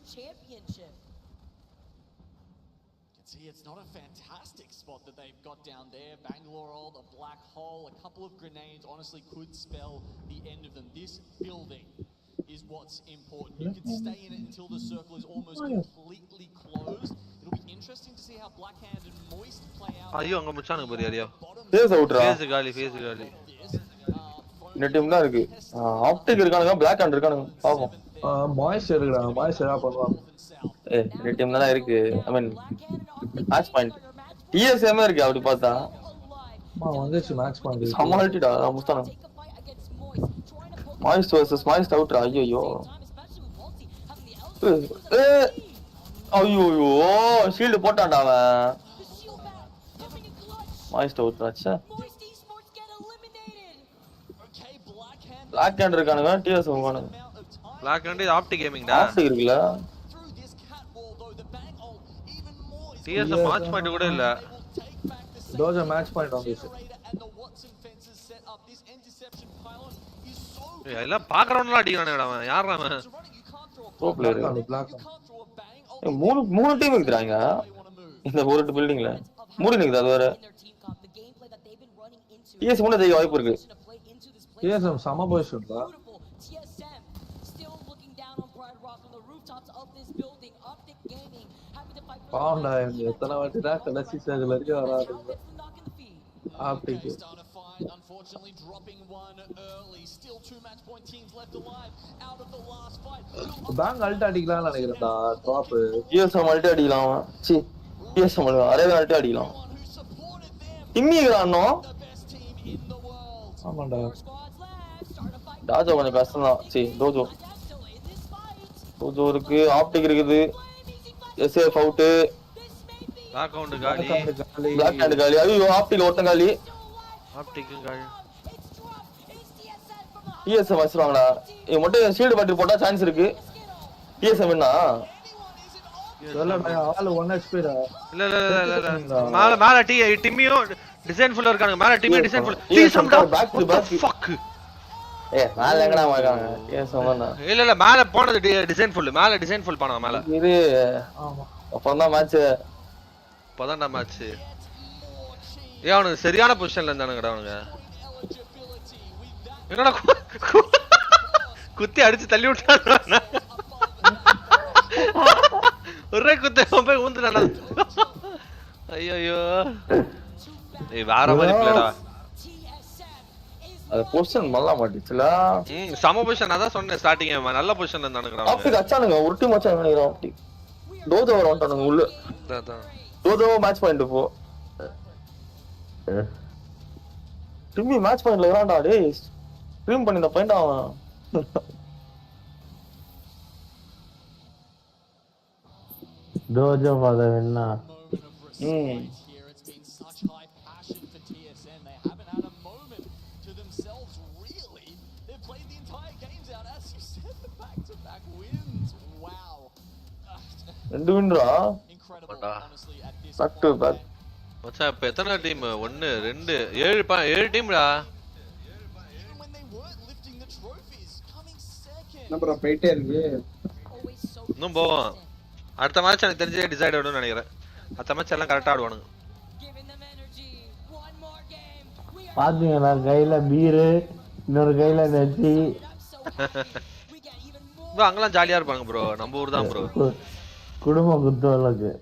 It's not a fantastic spot that they've got down there. Bangalore ult, a black hole, a couple of grenades honestly could spell the end of them. This building is what's important. You can stay in it until the circle is almost completely closed. It'll be interesting to see how Blackhand and Moist play out. ஐயோ அங்க மச்சானுங்க பாரு யாரையோ face அவுட்ரா face காலி இந்த team தான் இருக்கு optic இருக்கானுங்க Black Hand இருக்கானுங்க பாப்போம் மாய்ஸ் இருக்குடா மாய்ஸ் என்ன பண்ணுவாங்க ஏய் இந்த டீம் தான் இருக்கு I mean match point TSM இருக்கு அப்படி பார்த்தா. வந்துச்சு மேட்ச் பாயிண்ட். சமாளிட்டா முஸ்தானா. மாய்ஸ்ட் vs மாய்ஸ்ட் அவுட்ரா. ஐயோ. ஐயோ ஷீல்ட் போட்டான்டா அவன். மாய்ஸ்ட் அவுட்ரா. ச்சே. பிளாக் ஹேண்ட் இருக்கானுங்க TSM இருக்கானுங்க. பிளாக் ஹேண்ட் ஆப்டி கேமிங் டா. ஆப்டி இருக்குல. TSM மேட்ச் பாயிண்ட் கூட இல்ல. டோஜோ மேட்ச் பாயிண்ட் வந்துச்சு. எல்லாம் பாக்குறவனலாம் அடிக்கிறானே அவன். யாரா அவன்? Bro player. பிளாக் மூணு டீம் இருக்குறாங்க இந்த ஒரு பில்டிங்ல. மூணு நிக்குது அது வேற. TSM முன்ன ஜெயிக்க வாய்ப்பு இருக்கு. TSM சம பொசிஷன்ல. பாவம்டா எத்தனை வாட்டிடா கடைசி ஸ்டேஜ்ல வரைக்கும் வராது. ஆப்டிக்கு unfortunately dropping one early. Still 2 match point teams left alive out of the last fight. Bank அல்ட் அடிக்கலாம்னு நினைக்கிறேன்டா. ட்ராப் TSM அல்ட் அடிக்கலாம். சி TSM அரே அல்ட் அடிக்கலாம். திம்மிங்கறானோ. ஆமாடா. டாஜோ கொஞ்சம் கஷ்டம் தான். சி டோஜோ இருக்கு. ஆப்டிக் இருக்குது. SF out. பிளாக் அவுட் காலி. பிளாக் ஹேண்ட் காலி. ஐயோ ஆப்டிக் ஒருத்தன் காலி. ஆப்டிக் காலி. TSM வச்சிருவாங்கடா. இவன் மட்டும் ஷீல்ட் பட்டி போட்டா சான்ஸ் இருக்கு. TSM என்ன? சொல்லடா ஆளு 1 HP டா. இல்ல மேல டிமியோ டிசைன் ஃபுல்லா இருக்காங்க. மேல டிமியோ டிசைன் ஃபுல். TSM டா பேக் டு பேக். ஃபக். மேல எங்கடா வாங்காங்க? TSM தான். இல்ல மேல போனது டிசைன் ஃபுல். மேல டிசைன் ஃபுல் பண்ணா மேல. இது ஆமா. அப்புறம் தான் மேட்ச். பதண்டா மேட்ச். அவனுக்கு சரியான பொசிஷன்ல இருந்தானுங்கடா அவனுங்க. என்னடா குத்தி அடிச்சு தள்ளி விட்டான். ஒரே குத்தி போய் ஊந்துட்டானா. ஐயோ வேற மாதிரி பிளேடா. அது பொசிஷன் நல்லா மாட்டிச்சுல. சம பொசிஷன் அதான் சொன்னேன் ஸ்டார்டிங். நல்ல பொசிஷன்ல இருந்தானுங்கடா. ஆப்டிக் அச்சானுங்க. ஒரு டீம் அச்சானுங்க நினைக்கிறேன். ஆப்டிக் டோஜோ வர வந்துட்டானுங்க உள்ள. அதான் டோஜோ மேட்ச் பாயிண்ட் போ. டிம்மி மேட்ச் பாயிண்ட்ல வரான்டா. டேய் ஸ்ட்ரீம் பண்ணி இந்த பாயிண்ட் அவன். Tojo for the winner. ரெண்டு வின்ரா. Back to back. மச்சான் இப்ப எத்தனை டீம்? 1 2 7 டீம்டா. நம்பர் போயிட்டே இருக்கு. இன்னும் போவோம். அடுத்த மேட்ச் எனக்கு தெரிஞ்சே டிசைட் ஆயிடும்னு நினைக்கிறேன். அடுத்த மேட்ச் எல்லாம் கரெக்டா ஆடுவானுங்க. பாத்தீங்களா கையில பீரு இன்னொரு கையில நெச்சி. ப்ரோ அங்கலாம் ஜாலியா இருப்பாங்க ப்ரோ. நம்ம ஊர் தான் ப்ரோ. குடும்ப குத்தவளுக்கு.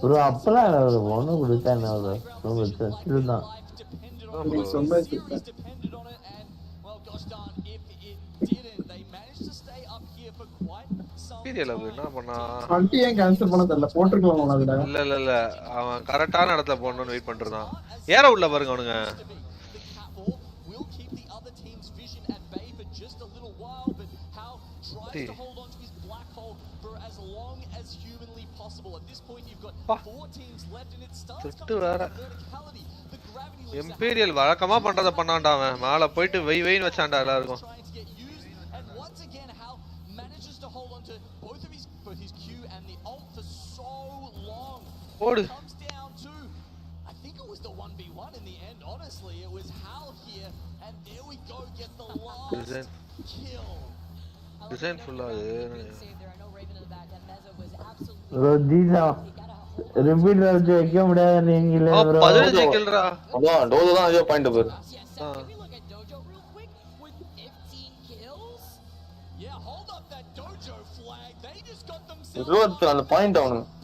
ப்ரோ அப்பலாம் ஒண்ணு கொடுத்தா என்ன இதுதான். நீ சொன்ன சீரியல் அது என்ன பண்ணா? வண்டி ஏன் கேன்சல் பண்ண தெரியல. போட்டுக்கலாம் அதுல. இல்ல அவன் கரெக்டான இடத்துல போறணும்னு வெயிட் பண்ணிருந்தான். ஏற உள்ள பாருங்க அவனுங்க. திட்டு வேற. இம்பீரியல் வழக்கமா பண்றத பண்ணான்டா அவன். மேல போயிட்டு வெயின்னு வச்சான்டா எல்லாருக்கும். ஓடு. டிசைன் ஃபுல்லா ரோதினா ரிப்பீட் வச்சு வைக்க முடியாத நீங்களே ப்ரோ. 15 கில்றா. அதான் டோஜோ தான் அதே பாயிண்ட் பாரு. இருபத்தி நாலு பாயிண்ட் அவனுக்கு.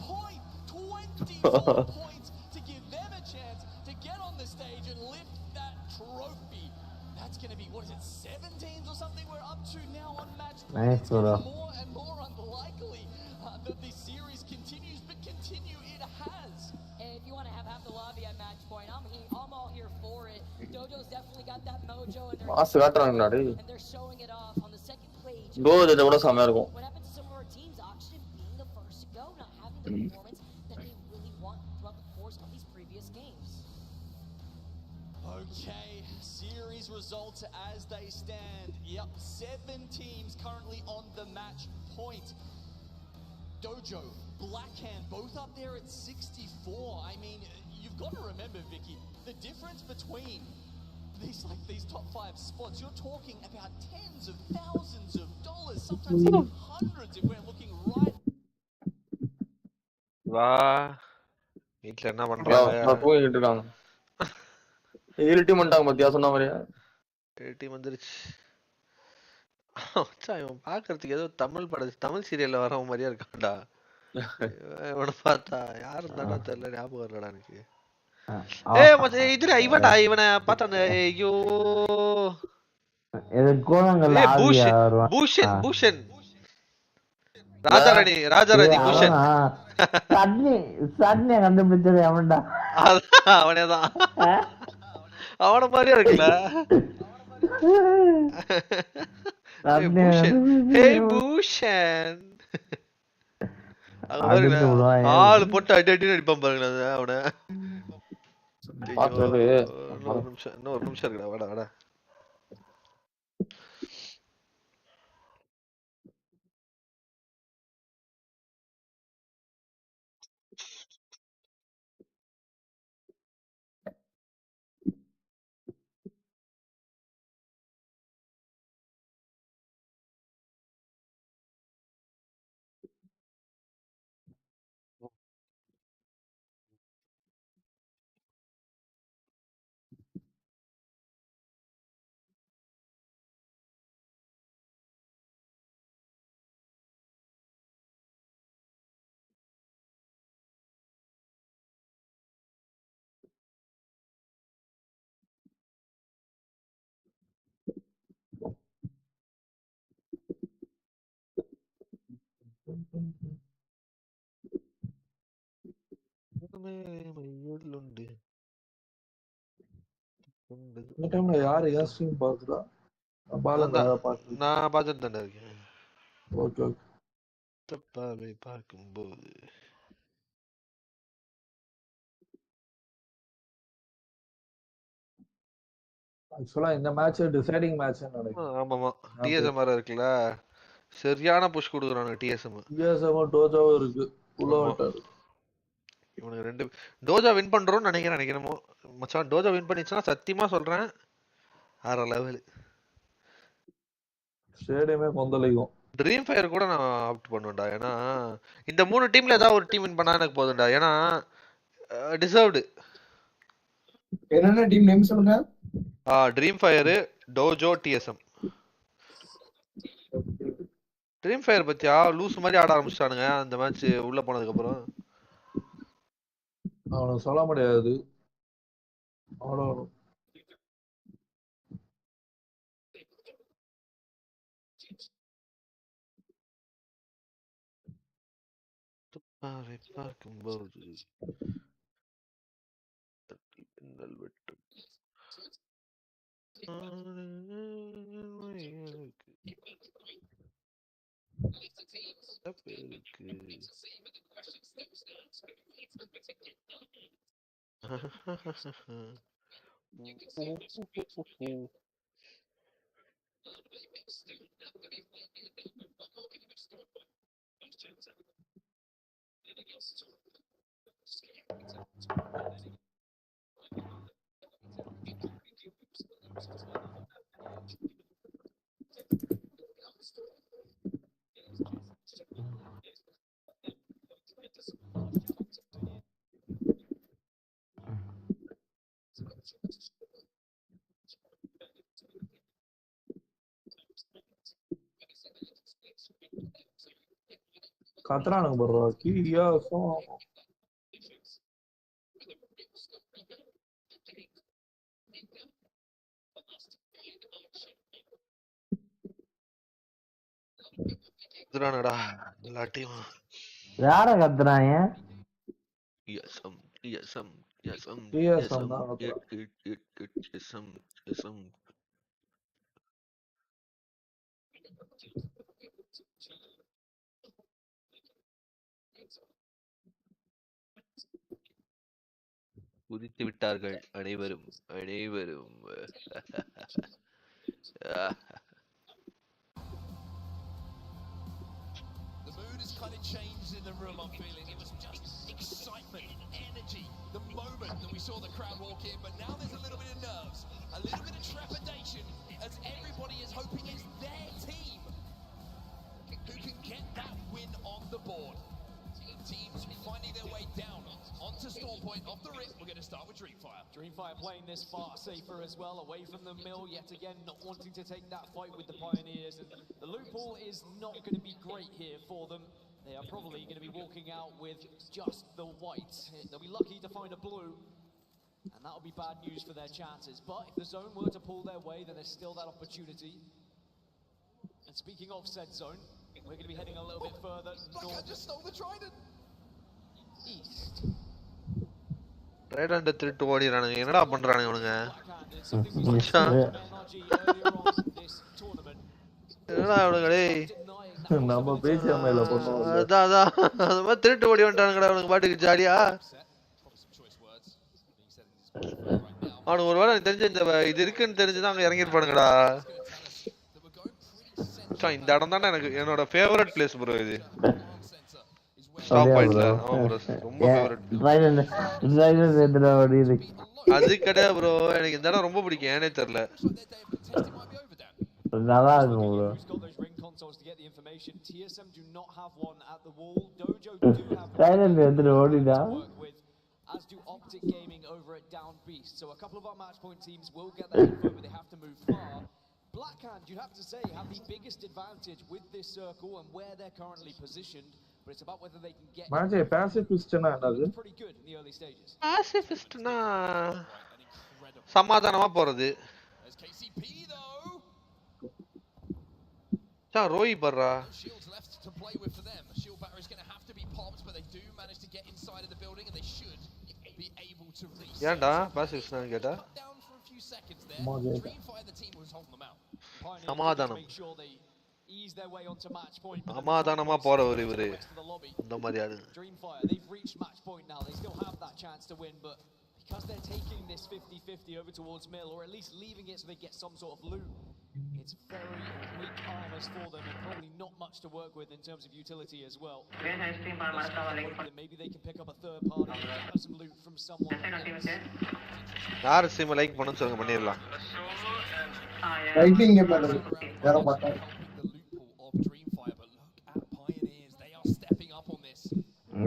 Nice bro. மாசு காட்டுறாங்கடா டேய். கோல் இதை விட செமையா இருக்கும். Okay, series results as they stand. Yep, 7 teams currently on the match point. Dojo, Blackhand, both up there at 64. I mean, you've got to remember, Vicky, the difference between these top 5 spots, you're talking about tens of thousands of dollars, sometimes even hundreds if we're looking right. வா வீட்ல என்ன பண்றாங்க? தூங்கிட்டு இருக்காங்க. 7 team வந்துட்டாங்க பாத்தியா சொன்ன மாதிரியா? 7 டீம் வந்துருச்சு. மச்சான் இவன் பாக்குறதுக்கு ஏதோ தமிழ் சீரியல்ல வரவன் மாதிரியா இருக்கான்டா. இவனை பார்த்தா யாரு இருந்தாடா தெரியல, ஞாபகம் வரலடா எனக்கு. ஏய் மச்சான் இதுல இவன்டா, இவனை பார்த்தா அந்த ஐயோ பூஷன் ராஜாராணி பூஷன் கண்டுபிடிச்சது அவன்டா. அவனேதான், அவன மாதிரியா இருக்குல்ல. பூஷன் ஆளு போட்டு அடி அடிப்பான் பாருங்களா அவன. இன்னொரு நிமிஷம் இருக்குடா, வாடா வாடா. யாரு ஏன் ஸ்ட்ரீம் பாக்குறா? நான் பார்த்துட்டு தானே இருக்கேன். Okay okay. தப்பாவை பார்க்கும்போது ஆக்சுவலா இந்த மேட்ச் டிசைடிங் மேட்ச் நினைக்கிறேன். ஆமாமா, டிஎஸ்எம் வேற இருக்குல்ல, சரியான புஷ் கொடுக்குறாங்க டிஎஸ்எம். டோஜாவும் இருக்கு, இவனுக்கு 2 டோஜா வின் பண்றோம்னு நினைக்கிறேன். மச்சான் டோஜா வின் பண்ணிச்சுன்னா சத்தியமா சொல்றேன் வேற லெவல். ஸ்டேடியமே கொந்தளிக்கும். ட்ரீம் ஃபயர் கூட நான் ஆப்ட் பண்ணுவேன்டா, ஏன்னா இந்த 3 டீம்ல ஏதாவது ஒரு டீம் வின் பண்ணா எனக்கு போதும்டா, ஏன்னா டிசர்வ்டு. என்னென்ன டீம் நேம் சொல்லுங்க? Dream fire, Tojo, DSM. Dream fire பத்தியா லூஸ் மாதிரி ஆட ஆரம்பிச்சிட்டானுங்க அந்த மேட்ச் உள்ள போனதுக்கு அப்புறம். அவனை சொல்ல முடியாது. பார்க்கும்போது கத்துறானுங்க ப்ரோ. யார கத்துறாங்க? குதித்து விட்டார்கள் அனைவரும். The mood has kind of changed in the room, I'm feeling. It was just excitement, energy, the moment that we saw the crowd walk in, but now there's a little bit of nerves, a little bit of trepidation, as everybody is hoping it's their team who can get that win on the board. Teams finding their way down onto Storm Point off the rip. We're going to start with Dreamfire. Dreamfire playing this far safer as well, away from the mill, yet again not wanting to take that fight with the Pioneers. And the loophole is not going to be great here for them. They are probably going to be walking out with just the white. They'll be lucky to find a blue, and that'll be bad news for their chances. But if the zone were to pull their way, then there's still that opportunity. And speaking of said zone, we're going to be heading a little bit further north. I just stole the trident. East. Right திருட்டு ஓடிறானுங்க. என்னடா பண்றானுங்க இவனுங்க? என்னடா இவனுங்க டேய்? நம்ம பேசியாமல போறோம். அதான் அது மாதிரி திருட்டு ஓடி வந்துட்டானுங்கடா இவனுங்க பாட்டுக்கு ஜாலியா. அவனுக்கு ஒருவேளை எனக்கு தெரிஞ்ச இந்த இது இருக்குன்னு தெரிஞ்சுதான் அங்க இறங்கிருப்பானுங்கடா. இந்த இடம் தானே எனக்கு என்னோட ஃபேவரட் பிளேஸ் ப்ரோ இது. ஸ்டாப் பாயிண்ட்ல ரொம்ப ஃபேவரட். அது கிடையாது ப்ரோ, எனக்கு இந்த இடம் ரொம்ப பிடிக்கும். ஏனே தெரியல, நல்லா இருக்கும் ப்ரோ. சைலண்ட் எடுத்து ஓடிடா. As do Optic Gaming over at Down Beast. So a couple of our match point teams will get that info, but they have to move far. Blackhand, you'd have to say, have the biggest advantage with this circle and where they're currently positioned. But it's about whether they can get pacifist-na என்னது? pretty good in the early stages. Pacifist-na சமாதானமா போறது. சா ரோய் பர்ரா. Shields left to play with for them. Shield battery is going to have to be popped, but they do manage to get inside of the building and they should be able to reset. ஏன்டா pacifist-na கேட்டா? Down for a few seconds there. Dreamfire the team was holding them out. சமாதானம். Ease their way onto match point. சமாதானமா போறவர் இவரு. இந்த மாதிரி ஆளு. Dreamfire, they've reached match point now. They still have that chance to win, but because they're taking this 50-50 over towards Mill, or at least leaving it so they get some sort of loot, it's very weak armors for them and probably not much to work with in terms of utility as well. Maybe they can pick up a third party, have some loot from someone. யார் stream like பண்ணனும் சொல்லுங்க, பண்ணிரலாம். Lighting game பண்ணுங்க யாரோ பார்த்தாங்க.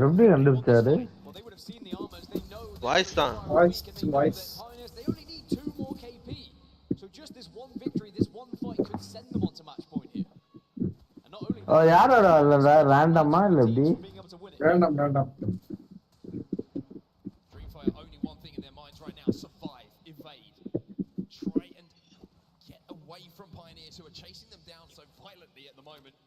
எப்படி கண்டுபிடிச்சாரு? Voice தான். Voice. They only need 2 more KP. So just this one victory, this one fight could send them onto match point here. And not only யாரோட வரல ரேண்டமா இல்ல எப்படி? Random. Dreamfire only one thing in their minds right now: survive, evade, try and get away from Pioneers who are chasing them down so violently at the moment.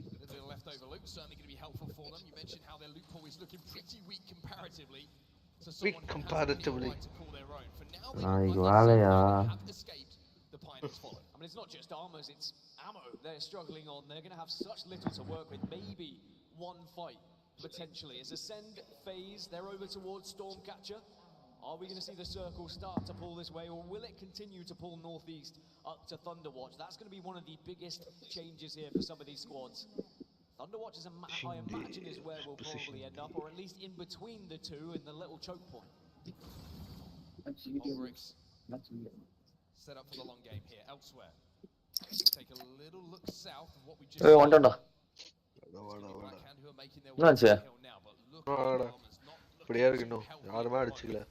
A little bit of leftover loot certainly going to be helpful for them. You mentioned how their loot pool is looking pretty weak comparatively. So someone comparatively to call their own. For now they have escaped the Pioneers follow. I mean, it's not just armors, it's ammo they're struggling on. They're going to have such little to work with. Maybe one fight, potentially. As Ascend phase, they're over towards Stormcatcher. Are we going to see the circle start to pull this way, or will it continue to pull northeast up to Thunderwatch? That's going to be one of the biggest changes here for some of these squads. Thunderwatch, I imagine, is where we'll probably end up, or at least in between the two in the little choke point. Ulrichs set up for the long game here. Elsewhere, take a little look south of what we just saw. Blackhand who are making their way to the hill now, but look at the armors not இப்படியே இருக்கணும். யாருமே அடிச்சுக்கல.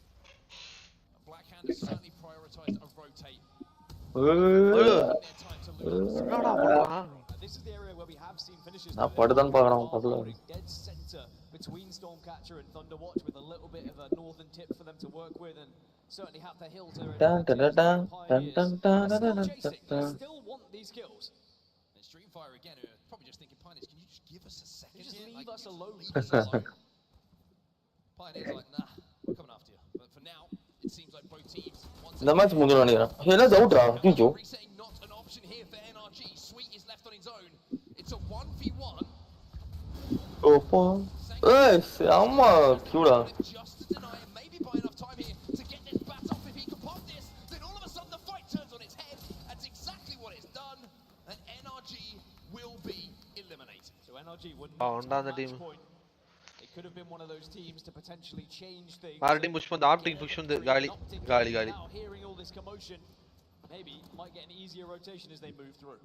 Blackhand has certainly prioritized a rotate. This is the area where we have seen finishes. நான் படுதான் பார்க்கறேன் பக்கத்துல. Dead center between Stormcatcher and Thunderwatch, with a little bit of a northern tip for them to work with, and certainly have the hill to still want these kills. And Dreamfire again, probably just thinking, Pioneers, can you just give us a second? Just leave us alone. Pioneers like, nah, we're coming after you. But for now, it seems like both teams want இந்த match முடிஞ்சு நினைக்கிறேன். என்ன அவுட்ரா? கிஞ்சோ. resetting not an option here for NRG. Sweet is left on his own. It's a 1v1. ஓப்பா ஏய் அம்மா CUDA Just to deny it, maybe buy enough time here to get this bat off. If he can pop this, then all of a sudden the fight turns on its head. That's exactly what it's done, and NRG will be eliminated. So NRG would not have a match point. It could have been one of those teams to potentially change things. Our team push from the optic push from the gali. Now hearing all this commotion, maybe might get an easier rotation as they move through.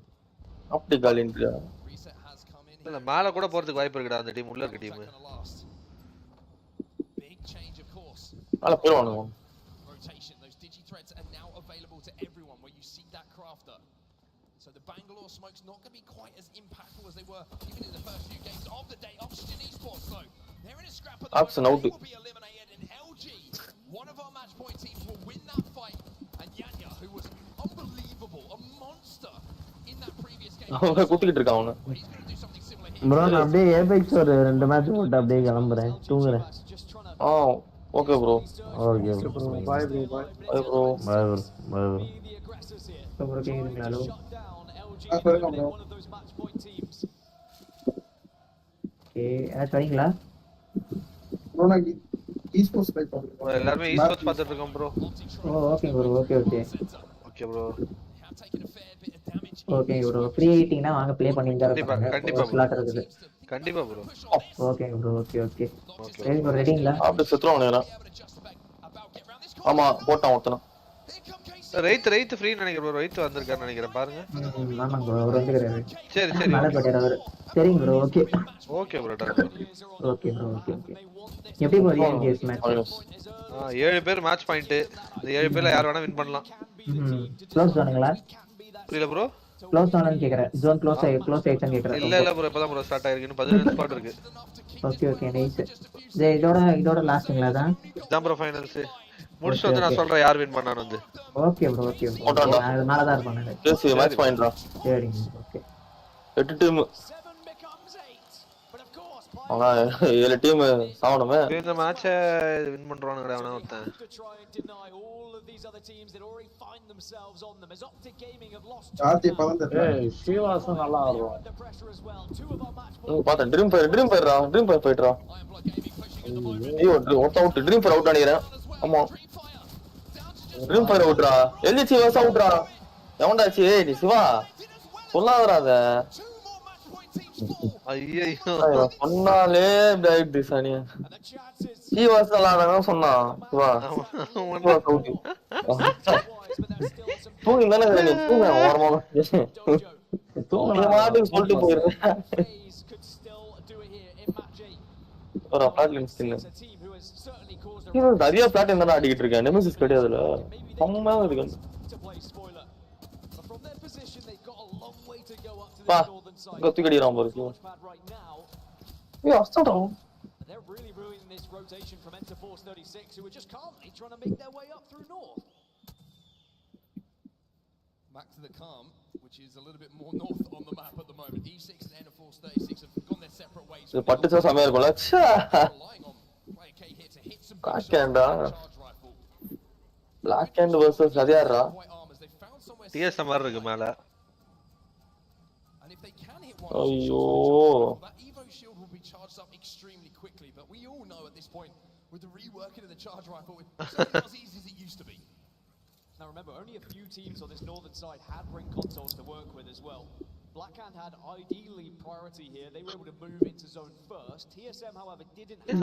optic gali-ன்றியா Reset has come in. இல்ல மேல கூட போறதுக்கு வாய்ப்பு இருக்குடா அந்த team உள்ள இருக்க team. Big change of course. மேல போறானுங்க. Rotation, those digi threads are now available to everyone where you see that crafter. So the Bangalore smoke's not going to be quite as impactful as they were even in the first few games of the day. Oxygen Esports though, they're in a scrap at the moment. They will be eliminated, and LG, one of our match point teams, will win that fight. And Yanya, who was unbelievable, a monster in that previous game. அவன் குத்திக்கிட்டு இருக்கான் அவன. He's going to do something similar here. Bro நான் அப்படியே Apex ஒரு 2 match போட்டு அப்படியே கிளம்புறேன் தூங்குறேன். Okay bro. Okay bro. Bye bro. Bye bro. Bye bro. Bye bro. Bro கேக்குறீங்களா? ஹலோ. ஓகே யாராச்சும் வரீங்களா? ப்ரோ நான் esports ப்ளே பண்றேன். எல்லாரும் esports பார்த்துட்டு இருக்கோம் bro. Okay bro. Okay bro. Okay bro. Free ஆயிட்டீங்கன்னா வாங்க ப்ளே பண்ணிட்டு இருக்காங்க. கண்டிப்பா ஸ்லாட் இருக்குது. கண்டிப்பா ப்ரோ. Okay bro. ஓகே சரி ப்ரோ ரெடிங்களா? அப்படியே சுத்துறோம். ஆமா போட்டான் ஒருத்தன. ரைட் ஃப்ரீ நினைக்கிறேன் ப்ரோ. ரைட் வந்திருக்கான்னு நினைக்கிறேன் பாருங்க. ஆமாங்க ப்ரோ. அவர் வந்துக்கறாரு. சரி மேல போறாரு அவர். சரிங்க bro. Okay bro. Okay bro. எப்படி ப்ரோ ALGS மேட்ச்? 7 பேர் மேட்ச் பாயிண்ட். இந்த 7 பேர்ல யார் வேணா வின் பண்ணலாம். க்ளோஸ் ஆனுங்களா? புரியல ப்ரோ. க்ளோஸ் ஆனன்னு கேக்குறேன். ஜோன் க்ளோஸ் ஆயிடுச்சுன்னு கேக்குறேன். இல்ல ப்ரோ இப்பதான் ப்ரோ ஸ்டார்ட் ஆயிருக்கு. இன்னும் 15 ஸ்பாட் இருக்கு. Okay nice. இதோட லாஸ்ட்ங்களா தான் ப்ரோ ஃபைனல்ஸ் முடிச்சிட்டு வந்து நான் சொல்றேன் யார் வின் பண்ணானு வந்து. Okay bro. நான் மேல தான் இருப்பேன் நான். ஜெசி மேட்ச் பாயிண்ட்ரா. சரிங்க. Okay 8 team. ஆனா 7 டீம் சாவணுமே. இந்த மேட்சை வின் பண்றானுங்கடா அவன ஒருத்தன். ஆர்த்தி பறந்து. ஏய் ஸ்ரீவாசம் நல்லா ஆடுறான். பாத்தேன் ட்ரீம் ஃபயர் ஃபைட்டரா. ஐயோ அவுட் ட்ரீம் ஃபயர் அவுட் ஆனிறேன். ஆமா ட்ரீம் ஃபயர் அவுட்ரா. எல்ஜி வாஸ் அவுட்ரா. எவன்டாச்சு நீ சிவா சொல்லாதடா அத. ஐயோ சொன்னாலே பிரைட் டிசனியா சீவாஸ் நல்லா சொன்னான் சிவா. தூங்கி தானே நீ தூங்க ஓரமா தூங்க மாட்டுக்கு சொல்லிட்டு போயிருக்கேன். ஒரு பிளாட்லின் ஸ்கின் நிறைய பிளாட்டின் தானே ஆடிக்கிட்டு இருக்கேன். நெமெசிஸ் கிடையாதுல செம்மையா இருக்கு. பா கத்திக்கடிறான் பாரு. They're really ruining this rotation from Enter Force 36, who are just calmly trying to make their way up through North. Back to the calm, which is a little bit more north on the map at the moment. E6 and Enter Force 36 have gone their separate ways. இது பட்டுச்சா சமையா இருக்கும்ல. Black hand Black hand versus Radiara. TSM இருக்கு மேல. ஐயோ That Evo shield will be charged up extremely quickly, but we all know at this point with the reworking of the charge rifle, it's not as easy as it used to be. Now remember, only a few teams on this northern side had ring consoles to work with as well. Blackhand had ideally priority here. They were able to move into zone first. TSM, however, didn't have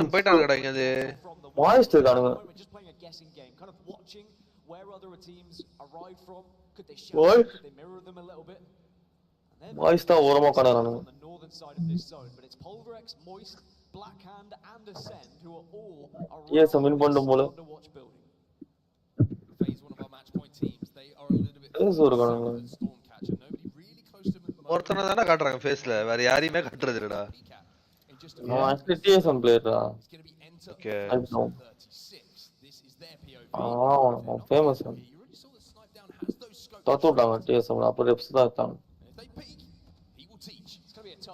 from the moment, just playing a guessing game, kind of watching where other teams arrived from. Could they shout? Could they mirror them a little bit? Voice ta orama kanaraanu. On the northern side of this zone, but it's Pulverex, Moist, Blackhand, and Ascend who are all TSM win pannum pola. watch building. Phase one of our match point teams, they are a little bit Stormcatcher. Nobody really close to them. ஒருத்தன தான காட்றாங்க ஃபேஸ்ல. வேற யாரையுமே காட்றது இல்லடா. No, actually TSM player டா. Okay. I know. Famous. தோத்துட்டாங்க TSM அப்ப reps தான் எடுத்தாங்க.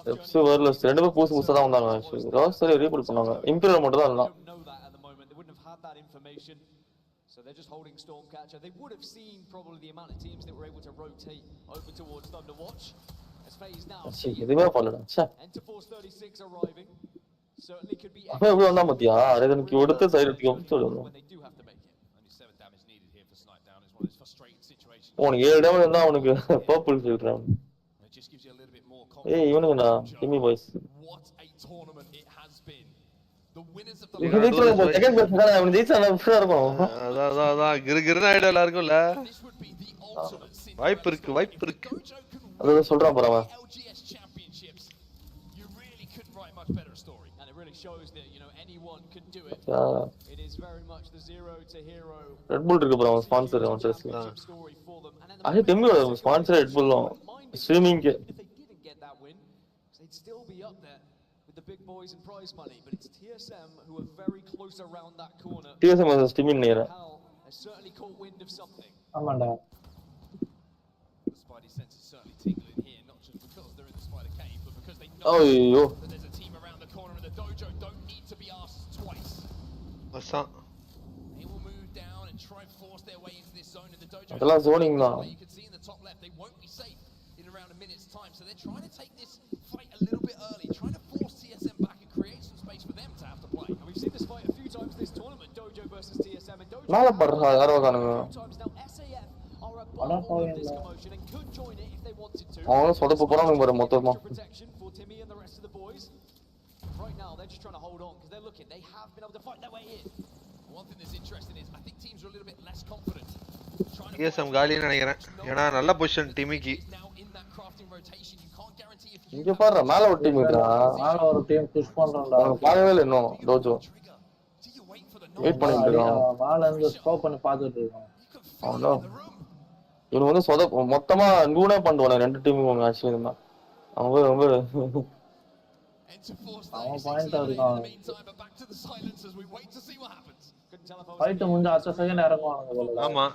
Reps வரல. ரெண்டு பேரும் புதுசா தான் வந்தாங்க. ரோஸ்டர் ரீபில்ட் பண்ணாங்க. இம்பீரியல் மட்டும் தான் இல்ல. So they're just holding Stormcatcher. They would have seen probably the amount of teams that were able to rotate over towards them to watch. எதுவுமே பண்ணலடா ச்சே Enter Force 36 arriving. Certainly could be அப்ப எப்படி வந்தா மத்தியா அரேதனுக்கு எடுத்து சைடுக்கு எடுத்து when they do have to make it. Only 7 damage needed here for Snipe down. It's one of those frustrating situations. உனக்கு 7 damage இருந்தா உனக்கு பர்பிள் சொல்றான் It just gives you a little bit more confidence. ஏய் இவனுங்கடா டிமி boys What a tournament it has been. The winners of இது ஜெயிச்சா second place தான் அவன் ஜெயிச்சா நல்லா இருக்கும் அதான் கிறுகிறுன்னு ஆயிடும் எல்லாருக்கும்ல வாய்ப்பு இருக்கு அத சொல்றான் பாரு அவன் ALGS Championships. You really couldn't write much better a story. And it really shows that, you know, anyone can do it. It is very much the zero to hero. Red புல் இருக்கு bro ஸ்பான்சர் அவன் ட்ரெஸ்ல அது டெம்மியோட sponsor red Pullum streaming If they didn't get that win, they'd still be up there with the big boys and prize money, but it's TSM who are very close around that corner. TSM is streaming near. They certainly caught wind of something. ஆமாடா The Spidey sense is certainly tingling here, not just because they're in the Spider Cave, but because they know that there's a team around the corner and the dojo don't need to be asked twice. They will move down and try and force their way into this zone in the dojo. அதெல்லாம் zoning தான். You can see in the top left they won't be safe in around a minute's time, so they're trying to take this fight a little bit early, trying to force TSM back and create some space for them to have to play. And we've seen this fight a few times this tournament, dojo versus TSM, and dojo மேல படுறா யாரோ காணுங்க times now. SAF are above all of this commotion and could join it if they wanted to. அவன் சொதப்பு போறாங்க பாரு மொத்தமா Protection for Timmy and the rest of the boys. Right now they're just trying to hold on because they're looking. They have been able to fight their way in. One thing that's interesting is I think teams are a little bit less confident. TSM காலின்னு நினைக்கிறேன் ஏன்னா நல்ல position டிமிக்கு இங்க பாரு மேல ஒரு team இருக்கா மேல ஒரு டீம் புஷ் பண்றான்டா பாக்கவே இல்ல இன்னும் டோஜோ வெயிட் பண்ணிட்டு இருக்கான் மேல இருந்து ஸ்கோப் பண்ணி பாத்துட்டு இருக்கான் அவனோ இவன் வந்து சொத மொத்தமா நூனே பண்ணுவானே ரெண்டு டீமும் ஆக்சுவலி இருந்தா அவங்க ரொம்ப அவன் பாயிண்டா இருக்கான் ஃபைட் முடிஞ்ச அடுத்த செகண்ட் இறங்குவானுங்க போல ஆமா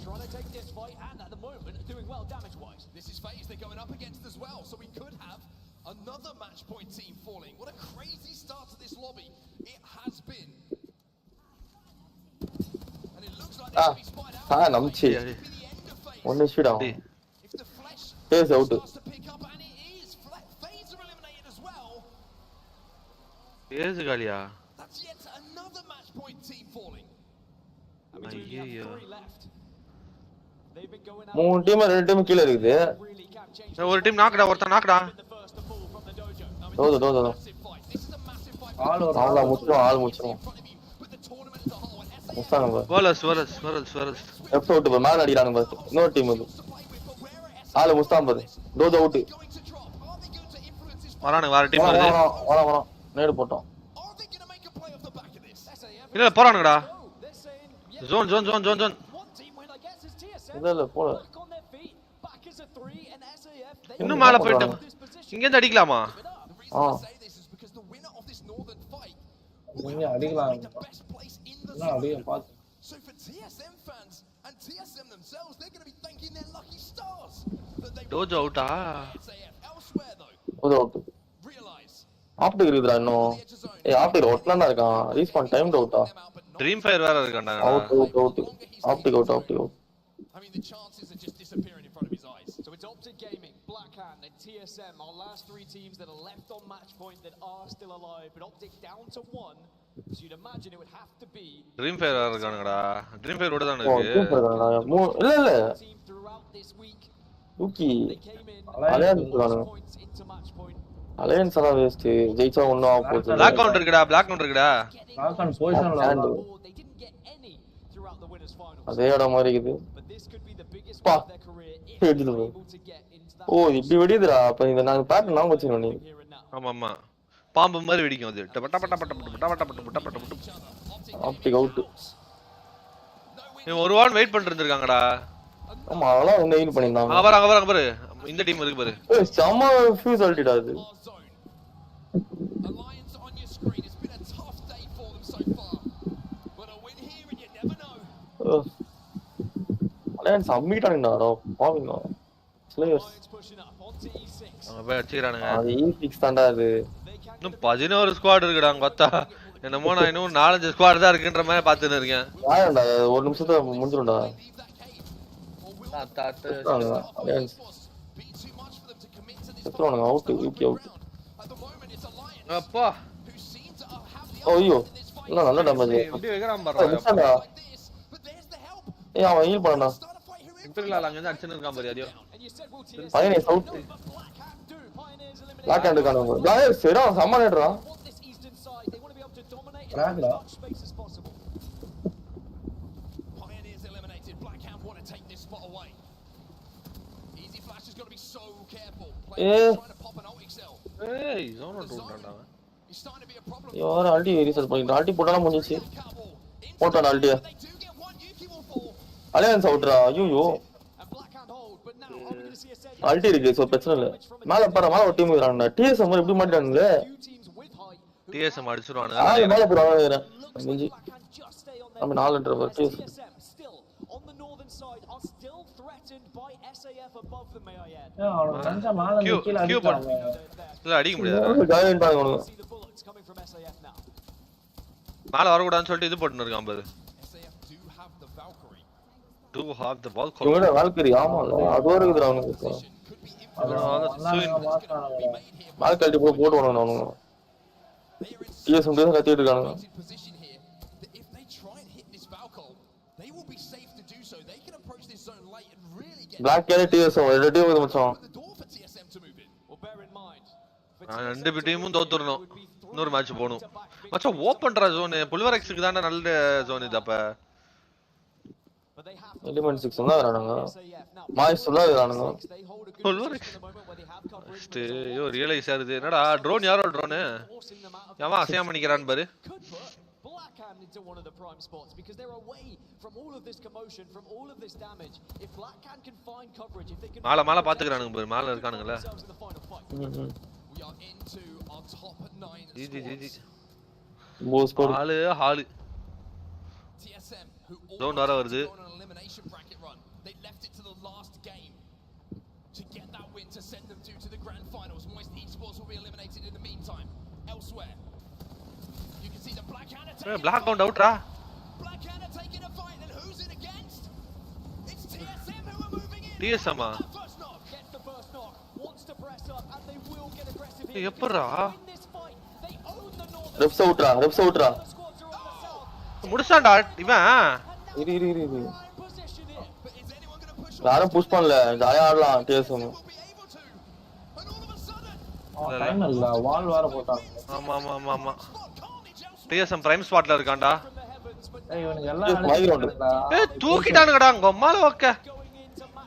Trying to take this fight and at the moment doing well damage wise. This is FaZe they're going up against as well, so we could have another match point team falling. What a crazy start to this lobby it has been. And it looks like they're going to be spied out. namchi one shoot down face out To pick up and it is FaZe are eliminated as well. face galiya That's yet another match point team falling. I mean, we have 3 left. மூணு team ரெண்டு team கீழ இருக்குது ஒரு team நாக்குடா ஒருத்த நாக்குடா Tojo ஆள் முச்சுறோம் முஸ்தாங்க Valas left out போ மேல அடிறாங்க பாரு இன்னொரு டீம் இது ஆளு முஸ்தான் பாரு டோஜோ அவுட் வரானே வேற டீம் வருது வர நேடு போட்டோம் இல்ல போறானுங்கடா ஜோன் இல்ல போல இன்னும் மேல போய்ட்டு இங்க இருந்து அடிக்கலாமா நீங்க அடிக்கலாம் என்ன அடிய பாத்து So for TSM fans and TSM themselves, they're going to be thanking their lucky stars that they dojo outa elsewhere though. dojo out Realize Optic இருக்குடா இன்னும் ஏய் ஆப்டிக் அவுட்லாண்டா இருக்கான் ரீஸ்பான் டைம் அவுட்டா ட்ரீம் ஃபயர் வேற இருக்கான்டா out Optic out I mean, the chances are just disappearing in front of his eyes. So it's Optic Gaming, Blackhand, and TSM, our last 3 teams that are left on match point that are still alive. But Optic down to 1, so you'd imagine it would have to be. Dream Fire வேற இருக்கானுங்கடா. Dream Fire ஓட தான இருக்கு. இல்ல ஊக்கி alliance எல்லாம் waste ஜெயிச்சா ஒண்ணும் ஆக போகுது. பிளாக் கவுண்டர் இருக்குடா. பிளாக் கவுண்டர் பொசிஷன்ல அதே இடம் மாதிரி இருக்குது. ஓ இப்படி வெடிதுடா. அப்ப இத நாங்க பேட்டர்ன் நாம வச்சிரோம் நீ. ஆமா பாம்பு மாதிரி வெடிக்கும் அது. டபட்ட ஆப்டிக் அவுட். நீ ஒரு வாரம் வெயிட் பண்ணிட்டு இருந்திருக்காங்கடா. ஆமா அதெல்லாம் என்ன ஹீல் பண்ணிருந்தாங்க. அங்க பாரு இந்த டீம் இருக்கு பாரு. ஏய் செம ஃபியூஸ் அல்டிடா அது. அலையன்ஸ் அம்மிட்டானுங்கடா பாவிங்க. ஸ்லேயர்ஸ் அவங்க போய் அடிச்சிரானுங்க. அது ஈபிக்ஸ் தான்டா அது. இன்னும் 11 ஸ்குவாட் இருக்குடா கொத்தா. என்னமோ நான் இன்னும் 4-5 ஸ்குவாட் தான் இருக்குன்ற மாதிரி பாத்துட்டு இருக்கேன். வாடா ஒரு நிமிஷத்துல முடிஞ்சிரும்டா. Out UK out. அப்பா ஐயோ இல்ல நல்ல டேமேஜ். எப்படி வைக்கறான் பாருடா. ஏய் அவன் ஹீல் பண்ணா. இன்டர்லால அங்க இருந்து அடிச்சிட்டு இருக்கான் பாரு அடியோ. பையனே அவுட். லாக் ஹேண்ட் காணோம். गाइस சேரா சமாளிடுறா. ராங்கடா. ஏய் ஜோன் ஓடுறான்டா. யார் ஆல்டி ரீசெட் பண்ணிட்டான். ஆல்டி போட்டாலும் முடிஞ்சிச்சு. போட்டான் ஆல்டி. அலையன்ஸ் அவுட்ரா. ஐயோ ஆல்டி இருக்கு சோ பிரச்சனை இல்ல. மேல பாரு மேல ஒரு டீம் இருக்காங்க. டிஎஸ்எம் எப்படி மாட்டானுங்களே. டிஎஸ்எம் அடிச்சுறானே. மேல போறானே. முடிஞ்சி. நம்ம 4 ட்ரைவர் டிஎஸ்எம் இல்ல அடிக்க முடியாது. ஜாயின் பண்ணுங்க. மேல வர கூடாதுன்னு சொல்லிட்டு இது போட்டுன்னு இருக்கான் பாரு. Do have the ball. இவனோட வால்கரி ஆமால அது வருதுடா அவனுக்கு. வால்கரி போட்டு வரணும் அவனுங்க. டிஎஸ்எம் தான் கத்திட்டு இருக்கானுங்க. பிளாக் கேரி டிஎஸ்எம் ரெடி ஆகுது மச்சான். ரெண்டு டீமும் தோத்துறணும். இன்னொரு மேட்ச் போணும் மச்சான். ஓபன்ரா ஜோன் புல்வரெக்ஸ்க்கு தான நல்ல ஜோன் இது. அப்ப எலிமெண்ட் 6 தான் வரானுங்க. மாய்ஸ் தான் வரானுங்க. புல்வரெக்ஸ் ஐயோ ரியலைஸ் ஆகுது. என்னடா ட்ரோன் யாரோ ட்ரோன் ஏமா அசையாம நிக்கறான் பாரு. into one of the prime spots because they're away from all of this commotion, from all of this damage. If Blackhand can find coverage, if they can மால பாத்துக்கறானுங்க பாரு. மால இருக்கானுங்களா. we are into our top 9 ஜி போஸ் போடு. ஹால் TSM who zone வர வருது. elimination bracket run. They left it to the last game to get that win to send them to the grand finals. Moist esports will be eliminated in the meantime. Elsewhere you can see the Blackhand attack. Black count out ra. Blackhand are taking a fight, and who's it against? It's TSM who are moving in. TSM First knock gets the first knock, wants to press up, and they will get aggressive here. Eppra win this fight. They own the north. Reps அவுட்ரா. முடிச்சான்டா இவன். இரு யாரும் push பண்ணல. ஜாலியா ஆடலாம் DSM. Time இல்ல வால் வர போட்டாங்க. ஆமா டிஎஸ்எம் பிரைம் ஸ்பாட்ல இருக்கான்டா. ஏய் இவனுங்க எல்லாம் ஏய் தூக்கிட்டானுங்கடா கொம்மால ஓகே.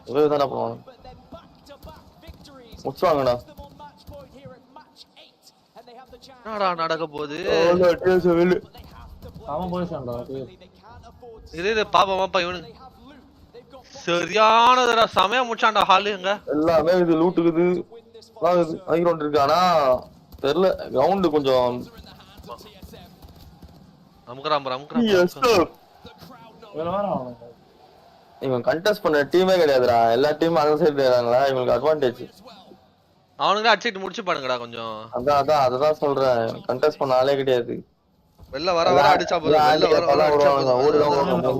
இவதான போவான். முச்சாங்கடா. என்னடா நடக்க போகுது. ஓ டிஎஸ்எம் இல்ல. அவன் போயிட்டான்டா. இது பாப்பா இவனுக்கு சரியானதுடா. சமயம் முடிச்சான்டா ஹால். எங்க எல்லாமே இது லூட்டுக்குது. ஐரோன் இருக்கானா தெரியல. கிரவுண்ட் கொஞ்சம் அமுக்குறான். இவன் கண்டெஸ்ட் பண்ண டீமே கிடையாதுடா. எல்லா டீமும் அந்த சைடு இருக்காங்களா. இவங்களுக்கு அட்வான்டேஜ். அவனுங்க அடிச்சிட்டு முடிச்சு பாருங்கடா கொஞ்சம். அதான் சொல்றேன். கண்டெஸ்ட் பண்ண ஆளே கிடையாது. வெல்ல வர அடிச்சா போதும்.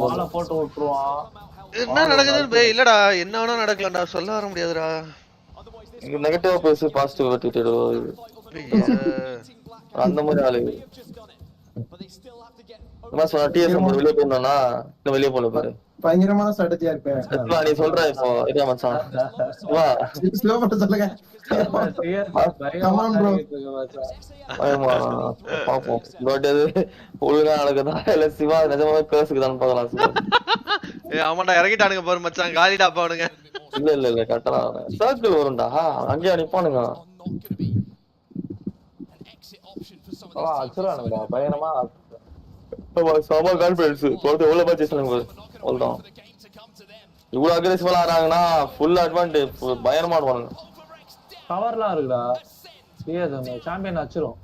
வாள போட்டு விட்டுருவான். என்ன நடக்குது இல்லடா. என்ன வேணா நடக்கலாம்டா. சொல்ல வர முடியாதுடா. இங்க நெகட்டிவா பேசி பாசிட்டிவ் வெட்டிட்டு அந்த மாதிரி ஆளு. நான் சொன்ன டிஎஸ்எம் வெளிய போறேன்னா இன்னும் வெளிய போல பாரு. பயங்கரமான ஸ்ட்ராட்டஜியா இருக்கு. நீ சொல்ற இப்போ இதே மச்சான். வா ஸ்லோ பண்ண சொல்லுங்க. Come on bro. ஆமா பாப்போம். பட் அது ஒழுங்கா நடக்குதா இல்ல சிவா நிஜமாவே பேசுக்குதான்னு பார்க்கலாம். சிவா ஏய் ஆமாடா இறங்கிட்டானுங்க பாரு மச்சான். காலிடா பாவனுங்க. இல்ல கட்டறா. சர்க்கிள் வரும்டா. அங்கே அனுப்பானுங்க. அச்சறானுங்கடா பயங்கரமா. சம கான்ஃபிடன்ஸ். போறது எவ்வளவு மேட்ச் செய்யறாங்க பாரு. அவ்வளவுதான். இவ்வளவு அக்ரெசிவா ஆறாங்கன்னா ஃபுல் அட்வான்டேஜ் பயங்கரமா ஆடுவானுங்க. பவர்லாம் இருக்குடா. டிஎஸ்எம் சாம்பியன் அச்சரும்.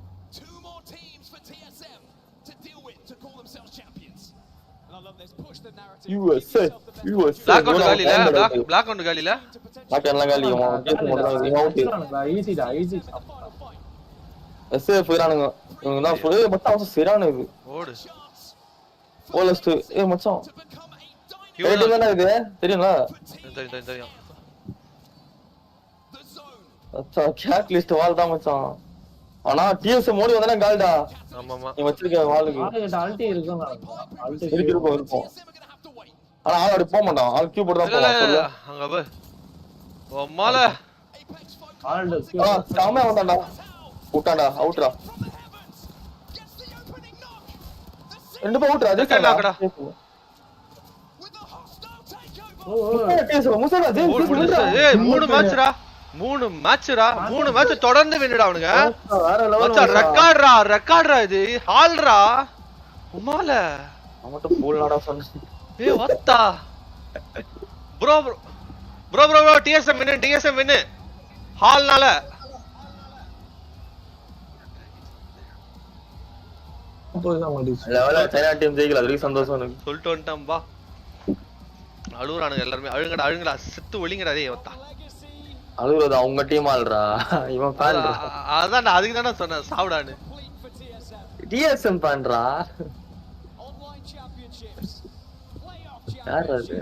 USA பிளாக் அவுட் காலில பாக்க எல்லாம் காலியமா கேஸ் போடுறாங்க. அவுட் ஈஸிடா ஈஸி. எஸ்ஏஎஃப் இரானுங்க. இவங்க தான் ஃபுல் மச்சான் சரியான இது. ஓடு ஓலஸ்ட். மச்சான் ஏடி தான இது தெரியுமா தெரியும் அச்சா கேட் லிஸ்ட் வால் தான் மச்சான் ஆனா டிஎஸ் மோடி வந்தா கால்டா ஆமாமா நீ வச்சிருக்க வாளுக்கு ஆல்டி இருக்கும் ஆல்டி இருக்கும் ஆனா ஆள் அடி போக மாட்டான் ஆள் கியூ போட்டு தான் போவான் அங்க போ ஓமால ஆல்டு சாமே வந்தான்டா விட்டான்டா அவுட்ரா ரெண்டு பேர் அவுட்ரா அதே கண்ணாக்கடா மூணு மேட்ச் தொடர்ந்து வின்னுடா அவனுங்க ரெக்கார்ட்ரா இது ஹால்ரா உமால அவன்ட்ட போல்னாடா சொன்ன ஏய் வத்தா ப்ரோ டிஎஸ்எம் வின்னு ஹால்னால லெவல்ல சைனா டீம் ஜெயிக்கல அதுக்கு சந்தோஷம் எனக்கு சொல்லிட்டு வந்துட்டான் பா அழுகுறானுங்க எல்லாரும் அழுங்கடா செத்து ஒளிங்கடா டேய் வத்தா அழுகுறது அவங்க டீம் ஆல்றா இவன் ஃபேன்டா அதான் நான் அதுக்கு தான சொன்னேன் சாவுடான்னு டிஎஸ்எம் பண்றா யார் அது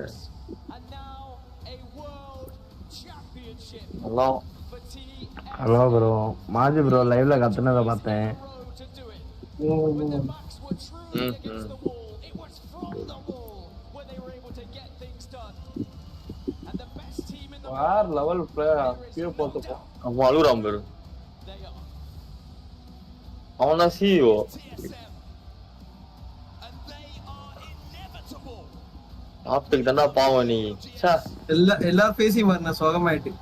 ஹலோ ப்ரோ மாஜி ப்ரோ லைவ்ல கத்துனத பார்த்தேன் வேற லெவல் பிளேயர் கியூ போட்டுப்போம் அவன் அழுகுறான் பேரு அவனா சிஇஓ ஆப்டிக் தான்டா பாவம் நீ எல்லாரும் பேசி வரணும் சோகமாயிட்டு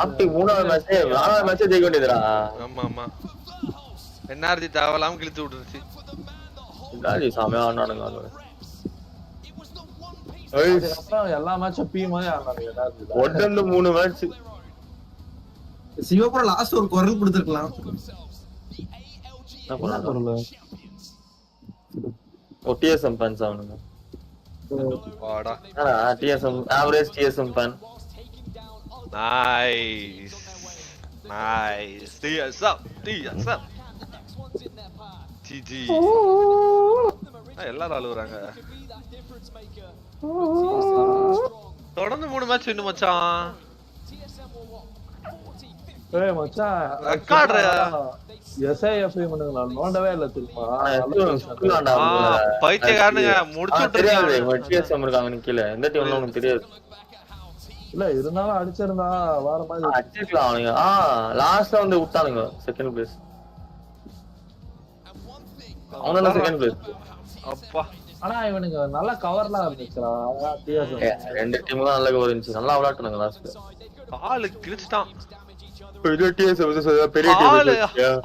ஆப்டிக் மூணாவது மேட்ச் ஜெயிக்க வேண்டியதுடா ஆமா என்ஆர்ஜி தேவலாம் கிழிச்சு விட்டுருச்சு இதாடி சாமியா ஆனானுங்க அப்புறம் எல்லா மேட்சும் பி மாதிரி ஆனானுங்க ஒன்னு 3 மேட்ச் சிவபுரம் லாஸ்ட் ஒரு குரல் கொடுத்துருக்கலாம் டிஎஸ்எம் ஃபேன்ஸ் அவனுங்க வாடா TSM average TSM fan nice TSM GG எல்லாரும் அழுகுறாங்க தொடர்ந்து 3 மேட்ச் வின்னு மச்சான் ஏய் மச்சான் ரெக்கார்ட் எஸ்ஐஎஃப் இவனுங்க நோண்டவே இல்ல தெரியுமா பைத்தியக்காரனுங்க முடிச்சு தெரியாது டிஎஸ்எம் இருக்காங்க நிக்கல எந்த டீம்ல உங்களுக்கு தெரியாது இல்ல இருந்தாலும் அடிச்சிருந்தா வேற மாதிரி அடிச்சிக்கலாம் அவனுங்க லாஸ்ட்ல வந்து விட்டானுங்க செகண்ட் பிளேஸ் அவனோட செகண்ட் பிளேஸ் அப்பா ஆனா இவனுங்க நல்ல கவர்லாம் இருந்துச்சுடா ரெண்டு டீமும் நல்ல கவர் இருந்துச்சு நல்லா விளையாட்டுனாங்க லாஸ்ட்ல ஆளு கிழிச்சிட்டான் பெரிய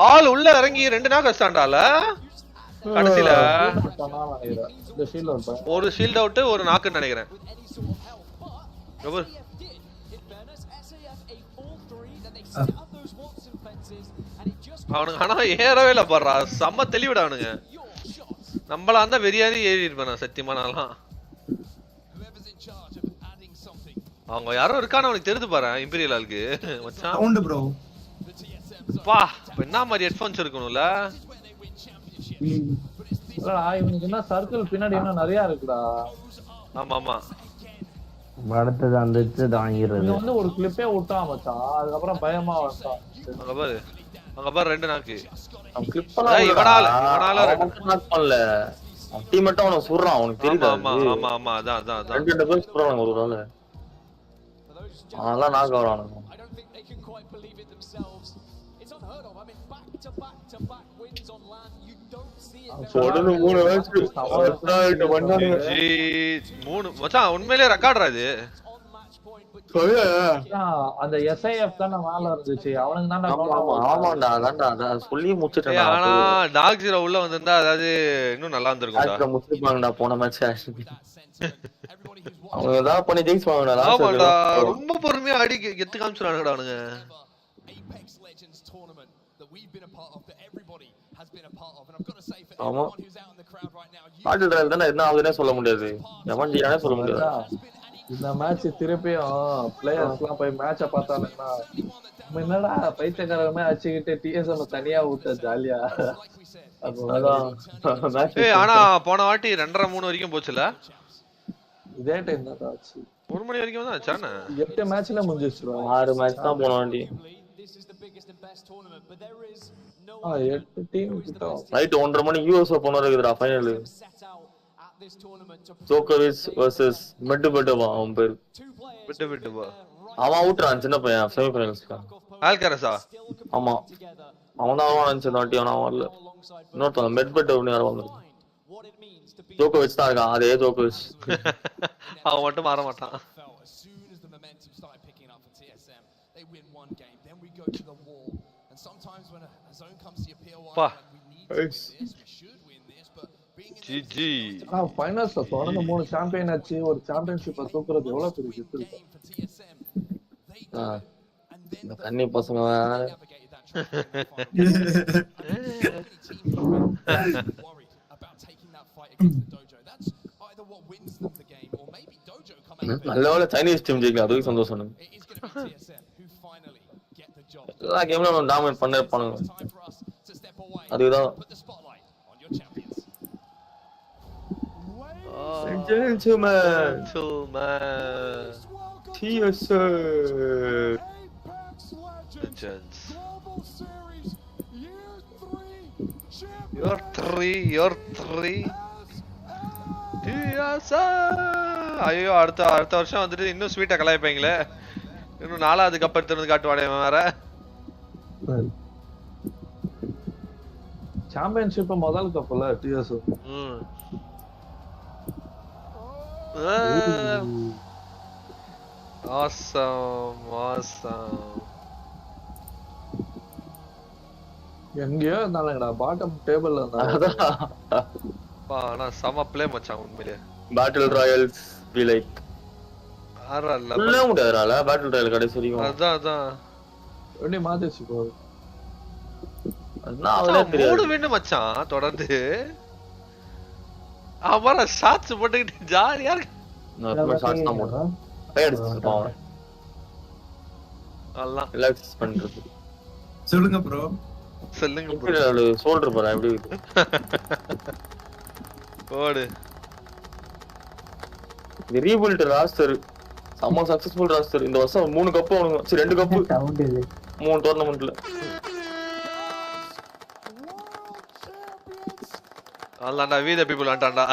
ஆள் உள்ள இறங்கி 2 நாக் வச்சான்டால கடைசில ஒரு ஷீல்ட் அவுட் ஒரு நாக்குன்னு நினைக்கிறேன் அவனுக்கு ஆனா ஏறவே இல்ல பாடுறா செம்ம தெளிவிட அவனுங்க நம்மளா அந்த வெறியாதி ஏறி இருப்பான் சத்தியமானாலாம் அவங்க யாரோ இருக்கான்னு அவனுக்கு தெரிஞ்சு பாரு இம்பீரியல் ஆளுக்கு மச்சான் ப்ரோ பா என்ன மாதிரி ஹெட்ஃபோன்ஸ் இருக்கணும்ல இல்லடா இவனுக்கு என்ன சர்க்கிள் பின்னாடி என்ன நிறைய இருக்குடா ஆமா அடுத்தது அந்த இது வாங்கிடுறது வந்து ஒரு கிளிப்பே விட்டான் மச்சான் அதுக்கப்புறம் பயமா வந்தான் அங்க பாரு 2 நாக்கு கிளிப் இவனால நாக் பண்ணல டீம் மட்டும் அவன சுடுறான் அவனுக்கு தெரியுது ஆமா அதான் ரெண்டு பேர் சுடுறாங்க ஒரு நாள் அதெல்லாம் நாக் வரானுங்க தொடர்ந்து 3 மேட்ச் மச்சான் உண்மையிலேயே ரெக்கார்ட்ரா இது அந்த எஸ்ஐஎஃப் தான மேல இருந்துச்சு அவனுக்கு தான ஆமாடா அதான்டா சொல்லி முடிச்சிட்டேன் ஆனா டாக் ஜீரோ உள்ள வந்திருந்தா அதாவது இன்னும் நல்லா இருந்திருக்கும்டா முடிச்சிருப்பாங்கடா போன மேட்ச் அவங்க ஏதாவது பண்ணி ஜெயிச்சுவாங்கடா ஆமாடா ரொம்ப பொறுமையா அடி கெத்து காமிச்சானுங்கடா அவனுங்க ஆமா பாட்டில் டிரைவ் தானே என்ன ஆகுதுன்னே சொல்ல முடியாது எவன் ஜீரானே சொல்ல முடியாது இந்த மேட்ச் திருப்பியும் பிளேயர்ஸ்லாம் போய் மேட்சை பார்த்தானுங்கன்னா என்னடா பைத்தியக்காரமே அடிச்சுக்கிட்டு டிஎஸ்எம் தனியா விட்ட ஜாலியா ஆனா போன வாட்டி 2.5-3 வரைக்கும் போச்சுல இதே டைம் தான் ஆச்சு. 1 மணி வரைக்கும் தான் ஆச்சானே. 8 மேட்ச்ல முடிஞ்சிச்சு. 6 மேட்ச் தான் போன வேண்டி. 8 டீம் கிட்ட. நைட் 1:30 மணி யுஎஸ் ஓபன் இருக்குதுடா ஃபைனல். ஜோகோவிச் vs மெட்வெடேவ் அவன் பேர். மெட்வெடேவ். அவன் அவுட்றான் சின்ன பையன் செமி ஃபைனல்ஸ்க்கு. ஆல்கரஸா? ஆமா. அவன் தான் அவன் வாட்டி அவன் வரல. இன்னொருத்தன் மெட்வெடேவ்னு யாரோ வந்தாரு. ஜோகோவிச் தான் இருக்கான் அதே ஜோகோவிச். அவன் மட்டும் மாற மாட்டான். பா ஜிஜி. ஃபைனல்ஸ்ல தொடர்ந்து 3 சாம்பியன் ஆச்சு. ஒரு சாம்பியன்ஷிப்பை தூக்குறது எவ்வளவு பெரிய விஷயம் இருக்கு. இந்த கன்னி பசங்க நல்ல வேலை சைனீஸ் டீம் ஜெயிக்கலாம் அதுக்கு சந்தோஷம். எல்லா கேம்லயும் டாமினேட் பண்ண இருப்பானுங்க. அதுதான் You're three. ஐயோ அடுத்த வருஷம் வந்துட்டு இன்னும் ஸ்வீட்டா கலாய்ப்பீங்களே. இன்னும் 4வது கப் எடுத்து காட்டுவானே வேற. சாம்பியன்ஷிப் முதல் கப்ல டிஎஸ். awesome. எங்கயோ இருந்தாலங்கடா பாட்டம் டேபிள்ல இருந்தா. ஆனா சம ப்ளே மச்சான் உண்மையிலே. Battle royales we like. ஆறல்ல. இல்ல முடியாதுடா பேட்டில் ராயல் கடைசி வரைக்கும். அதான். எப்படி மாத்திச்சு போ. அதான் அவளே தெரியாது. 3 வின் மச்சான் தொடர்ந்து. அவர ஷாட்ஸ் போட்டுக்கிட்டு ஜாலியா இருக்கு. நான் ஷாட்ஸ் தான் போடுறேன். பேட்ஸ் பாவம். அல்லாஹ் ரிலாக்ஸ் பண்றது. சொல்லுங்க ப்ரோ. சொல்லுங்க ப்ரோ. ஷோல்டர் போறா எப்படி இருக்கு? ஓடு. தி ரீபில்ட் ராஸ்டர் சம சக்சஸ்ஃபுல் ராஸ்டர். இந்த வருஷம் 3 கப் வாங்குங்க. சரி 2 கப். சவுண்ட் இது. 3 டோர்னமென்ட்ல. அல்லாண்டா we the people ஆண்டாண்டா.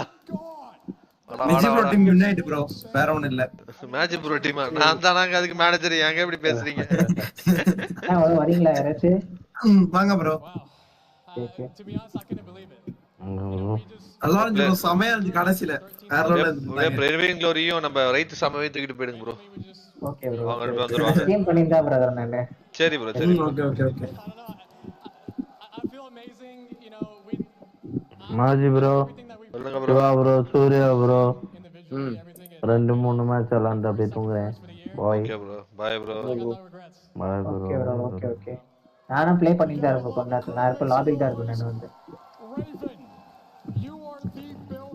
Magic bro team unite bro. வேற ஒண்ணும் இல்ல. மேஜிக் ப்ரோ டீம் நான் தானங்க அதுக்கு மேனேஜர். ஏங்க இப்படி பேசுறீங்க? வரீங்களா யாராச்சு? வாங்க ப்ரோ. எல்லாரும் ப்ரோ சமையா இருந்து கடைசில வேற லெவல்ல ஒரே பிரேவிங் க்ளோரியும் நம்ம ரைட் சமவே தூக்கிட்டு போய்டுங்க ப்ரோ. Okay bro. வாங்க ரெண்டு வந்துருவாங்க. டீம் பண்ணிட்டா பிரதர் நானே. சரி ப்ரோ சரி. ஓகே. மாஜி ப்ரோ. சொல்லுங்க bro. Bro Surya bro. 2-3 match விளையாண்டு அப்படியே தூங்குறேன். Okay bro. Bye bro. Bye bro. Okay. நானும் ப்ளே பண்ணிட்டு தான் இருப்பேன். நான் இப்ப லாபில தான் இருக்கேன். நான் வந்து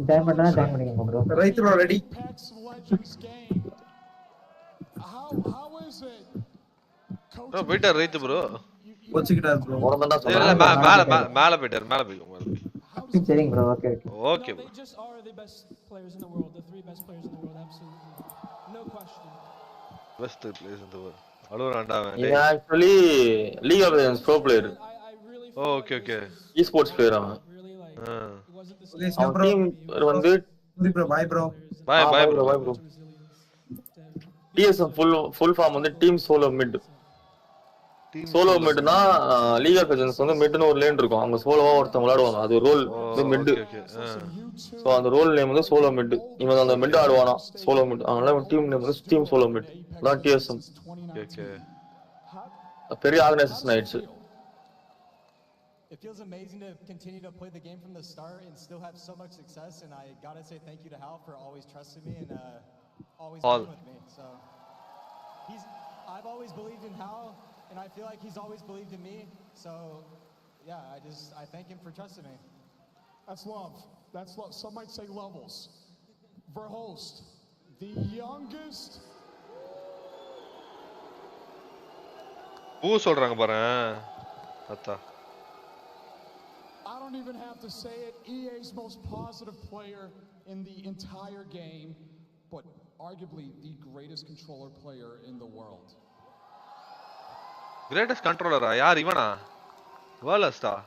ஜாயின் பண்ணிக்கோங்க bro. Right bro ready. Bro போய்ட்டார் ரைட் ப்ரோ. போச்சுக்கிட்டார் ப்ரோ. போறதடா இல்ல மேல போய்ட்டார். சரிங்க bro. Okay bro. Best players in the world. அழுறான்டா அவன். he actually League of Legends pro player. Okay. esports player அவன். அவன் டீம் வந்து bro bye bro. Bye bro. TSM full form வந்து டீம் சோலோ மிட். சோலோ மிட்னா League of Legends வந்து மிட்னு ஒரு லேன் இருக்கும். அவங்க சோலோவா ஒருத்தங்க விளையாடுவாங்க. அது ரோல் மிட். சோ அந்த ரோல் நேம் வந்து சோலோ மிட். இவன் அந்த மிட் ஆடுவானா சோலோ மிட். அதனால டீம் நேம் வந்து டீம் சோலோ மிட். அதான் TSM. ஓகே. பெரிய ஆர்கனைசேஷன் ஆயிடுச்சு. It feels amazing to continue to play the game from the start and still have so much success, and I gotta say thank you to Hal for always trusting me and always being with me. So I've always believed in Hal, and I feel like he's always believed in me. So yeah, I thank him for trusting me. That's love. Some might say levels. Verhost, the youngest. பூ சொல்றாங்க பாரு. அத்தா. I don't even have to say it. EA's most positive player in the entire game, but arguably the greatest controller player in the world. Greatest controller yaar ivana world star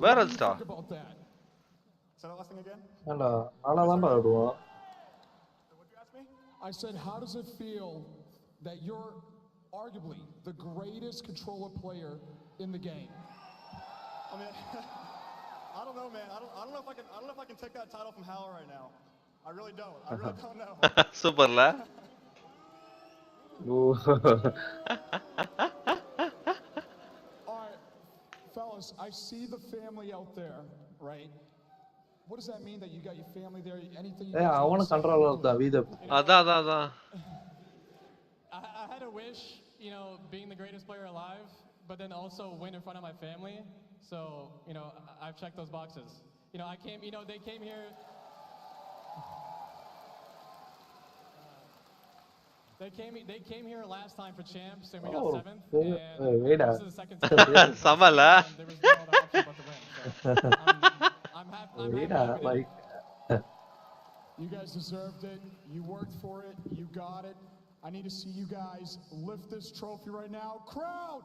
where What do you star think about that? Say that last thing again. ஏன்டா நல்லா தான்டா ஆடுவான். What'd you ask me? I said, how does it feel that you're arguably the greatest controller player in the game? I mean, I don't know, man. I don't know if I can take that title from Howell right now. I really don't. I really don't know. super la All right, fellas, I see the family out there, right? What does that mean that you got your family there? Anything you ஏய் guys அவன wanna say? Controller தான் வீத. அதான் I had a wish, you know, being the greatest player alive, but then also win in front of my family. So, you know, I've checked those boxes. You know, they came here. They came here last time for champs and we got 7th. And this is the second time. Samala. There was no other option but to win. So I'm happy. Like You guys deserved it. You worked for it. You got it. I need to see you guys lift this trophy right now. Crowd,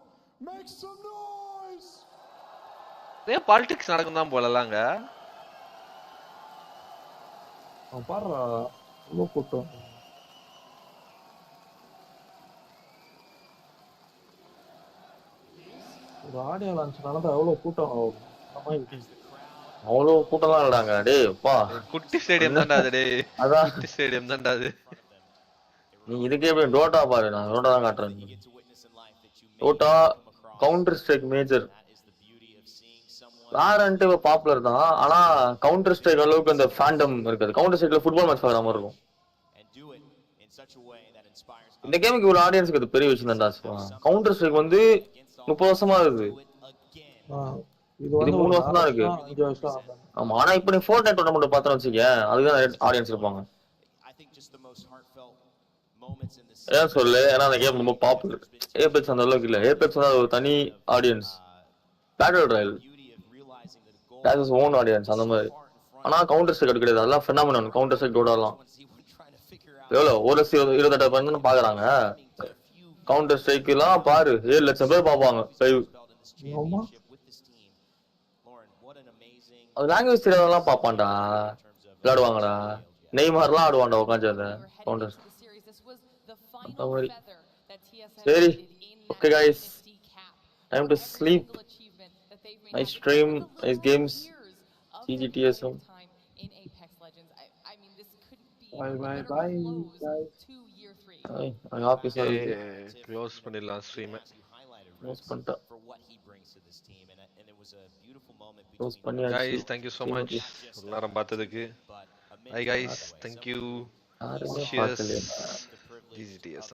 make some noise. ஏன் politics நடக்கும் தான் போலலாங்க. பாருடா இவ்வளோ கூட்டம். ஒரு audio launch நடந்தா எவ்வளோ கூட்டம் ஆகும். அவ்வளோ கூட்டம் தான் இல்லடாங்க. டேய் அப்பா குட்டி ஸ்டேடியம் தான்டா அது. டேய் அதான் குட்டி ஸ்டேடியம் தான்டா அது. நீ இதுக்கே எப்படி டோட்டா பாரு. நான் டோட்டா தான் காட்டுறேன். டோட்டா கவுண்டர் ஸ்ட்ரைக் மேஜர் வேறன்ட்டு பாப்புலர் தான். ஆனா கவுண்டர் ஸ்ட்ரைக் அளவுக்கு அந்த ஃபேண்டம் இருக்காது. கவுண்டர் ஸ்ட்ரைக்ல ஃபுட்பால் மேட்ச் பார்க்குற மாதிரி இருக்கும். இந்த கேமுக்கு இவ்வளவு ஆடியன்ஸ்க்கு அது பெரிய விஷயம் தான்டா. கவுண்டர் ஸ்ட்ரைக் வந்து 30 வருஷமா இருக்கு. இது 3 வருஷம் தான் இருக்கு. 5 வருஷம். ஆமா, ஆனா இப்ப நீ ஃபோர்ட்நைட் டோர்னமெண்ட் பார்த்தா வச்சுக்க, அதுதான் ஆடியன்ஸ் இருப்பாங்க. ஏன் சொல்லு, ஏன்னா அந்த கேம் ரொம்ப பாப்புலர். ஏபெக்ஸ் அந்த அளவுக்கு இல்ல. ஏபெக்ஸ் வந்து ஒரு தனி audience. Battle Royal that's his own audience அந்த மாதிரி. ஆனா கவுண்டர் ஸ்ட்ரைக் கிடையாது. அதெல்லாம் ஃபெனாமினன். கவுண்டர் ஸ்ட்ரைக் டோடாலாம் எவ்வளோ 1,28,000 பாக்குறாங்க. கவுண்டர் ஸ்ட்ரைக் எல்லாம் பாரு 7 லட்சம் பேர் பாப்பாங்க லைவ். அது லாங்குவேஜ் தெரியாதெல்லாம் பாப்பான்டா, விளையாடுவாங்கடா. நெய்மார்லாம் ஆடுவான்டா உட்காந்து அந்த கவுண்டர். சரி, okay guys, time to sleep. Nice stream, nice games. CGTSM. Bye guys. I office close பண்ணிடலாம் ஸ்ட்ரீம். க்ளோஸ் பண்ணிட்டா. க்ளோஸ் பண்ணியாச்சு. guys thank you so much எல்லாரும் பார்த்ததுக்கு. Hi guys, thank you. யாருமே பார்க்கலையா? GGTS.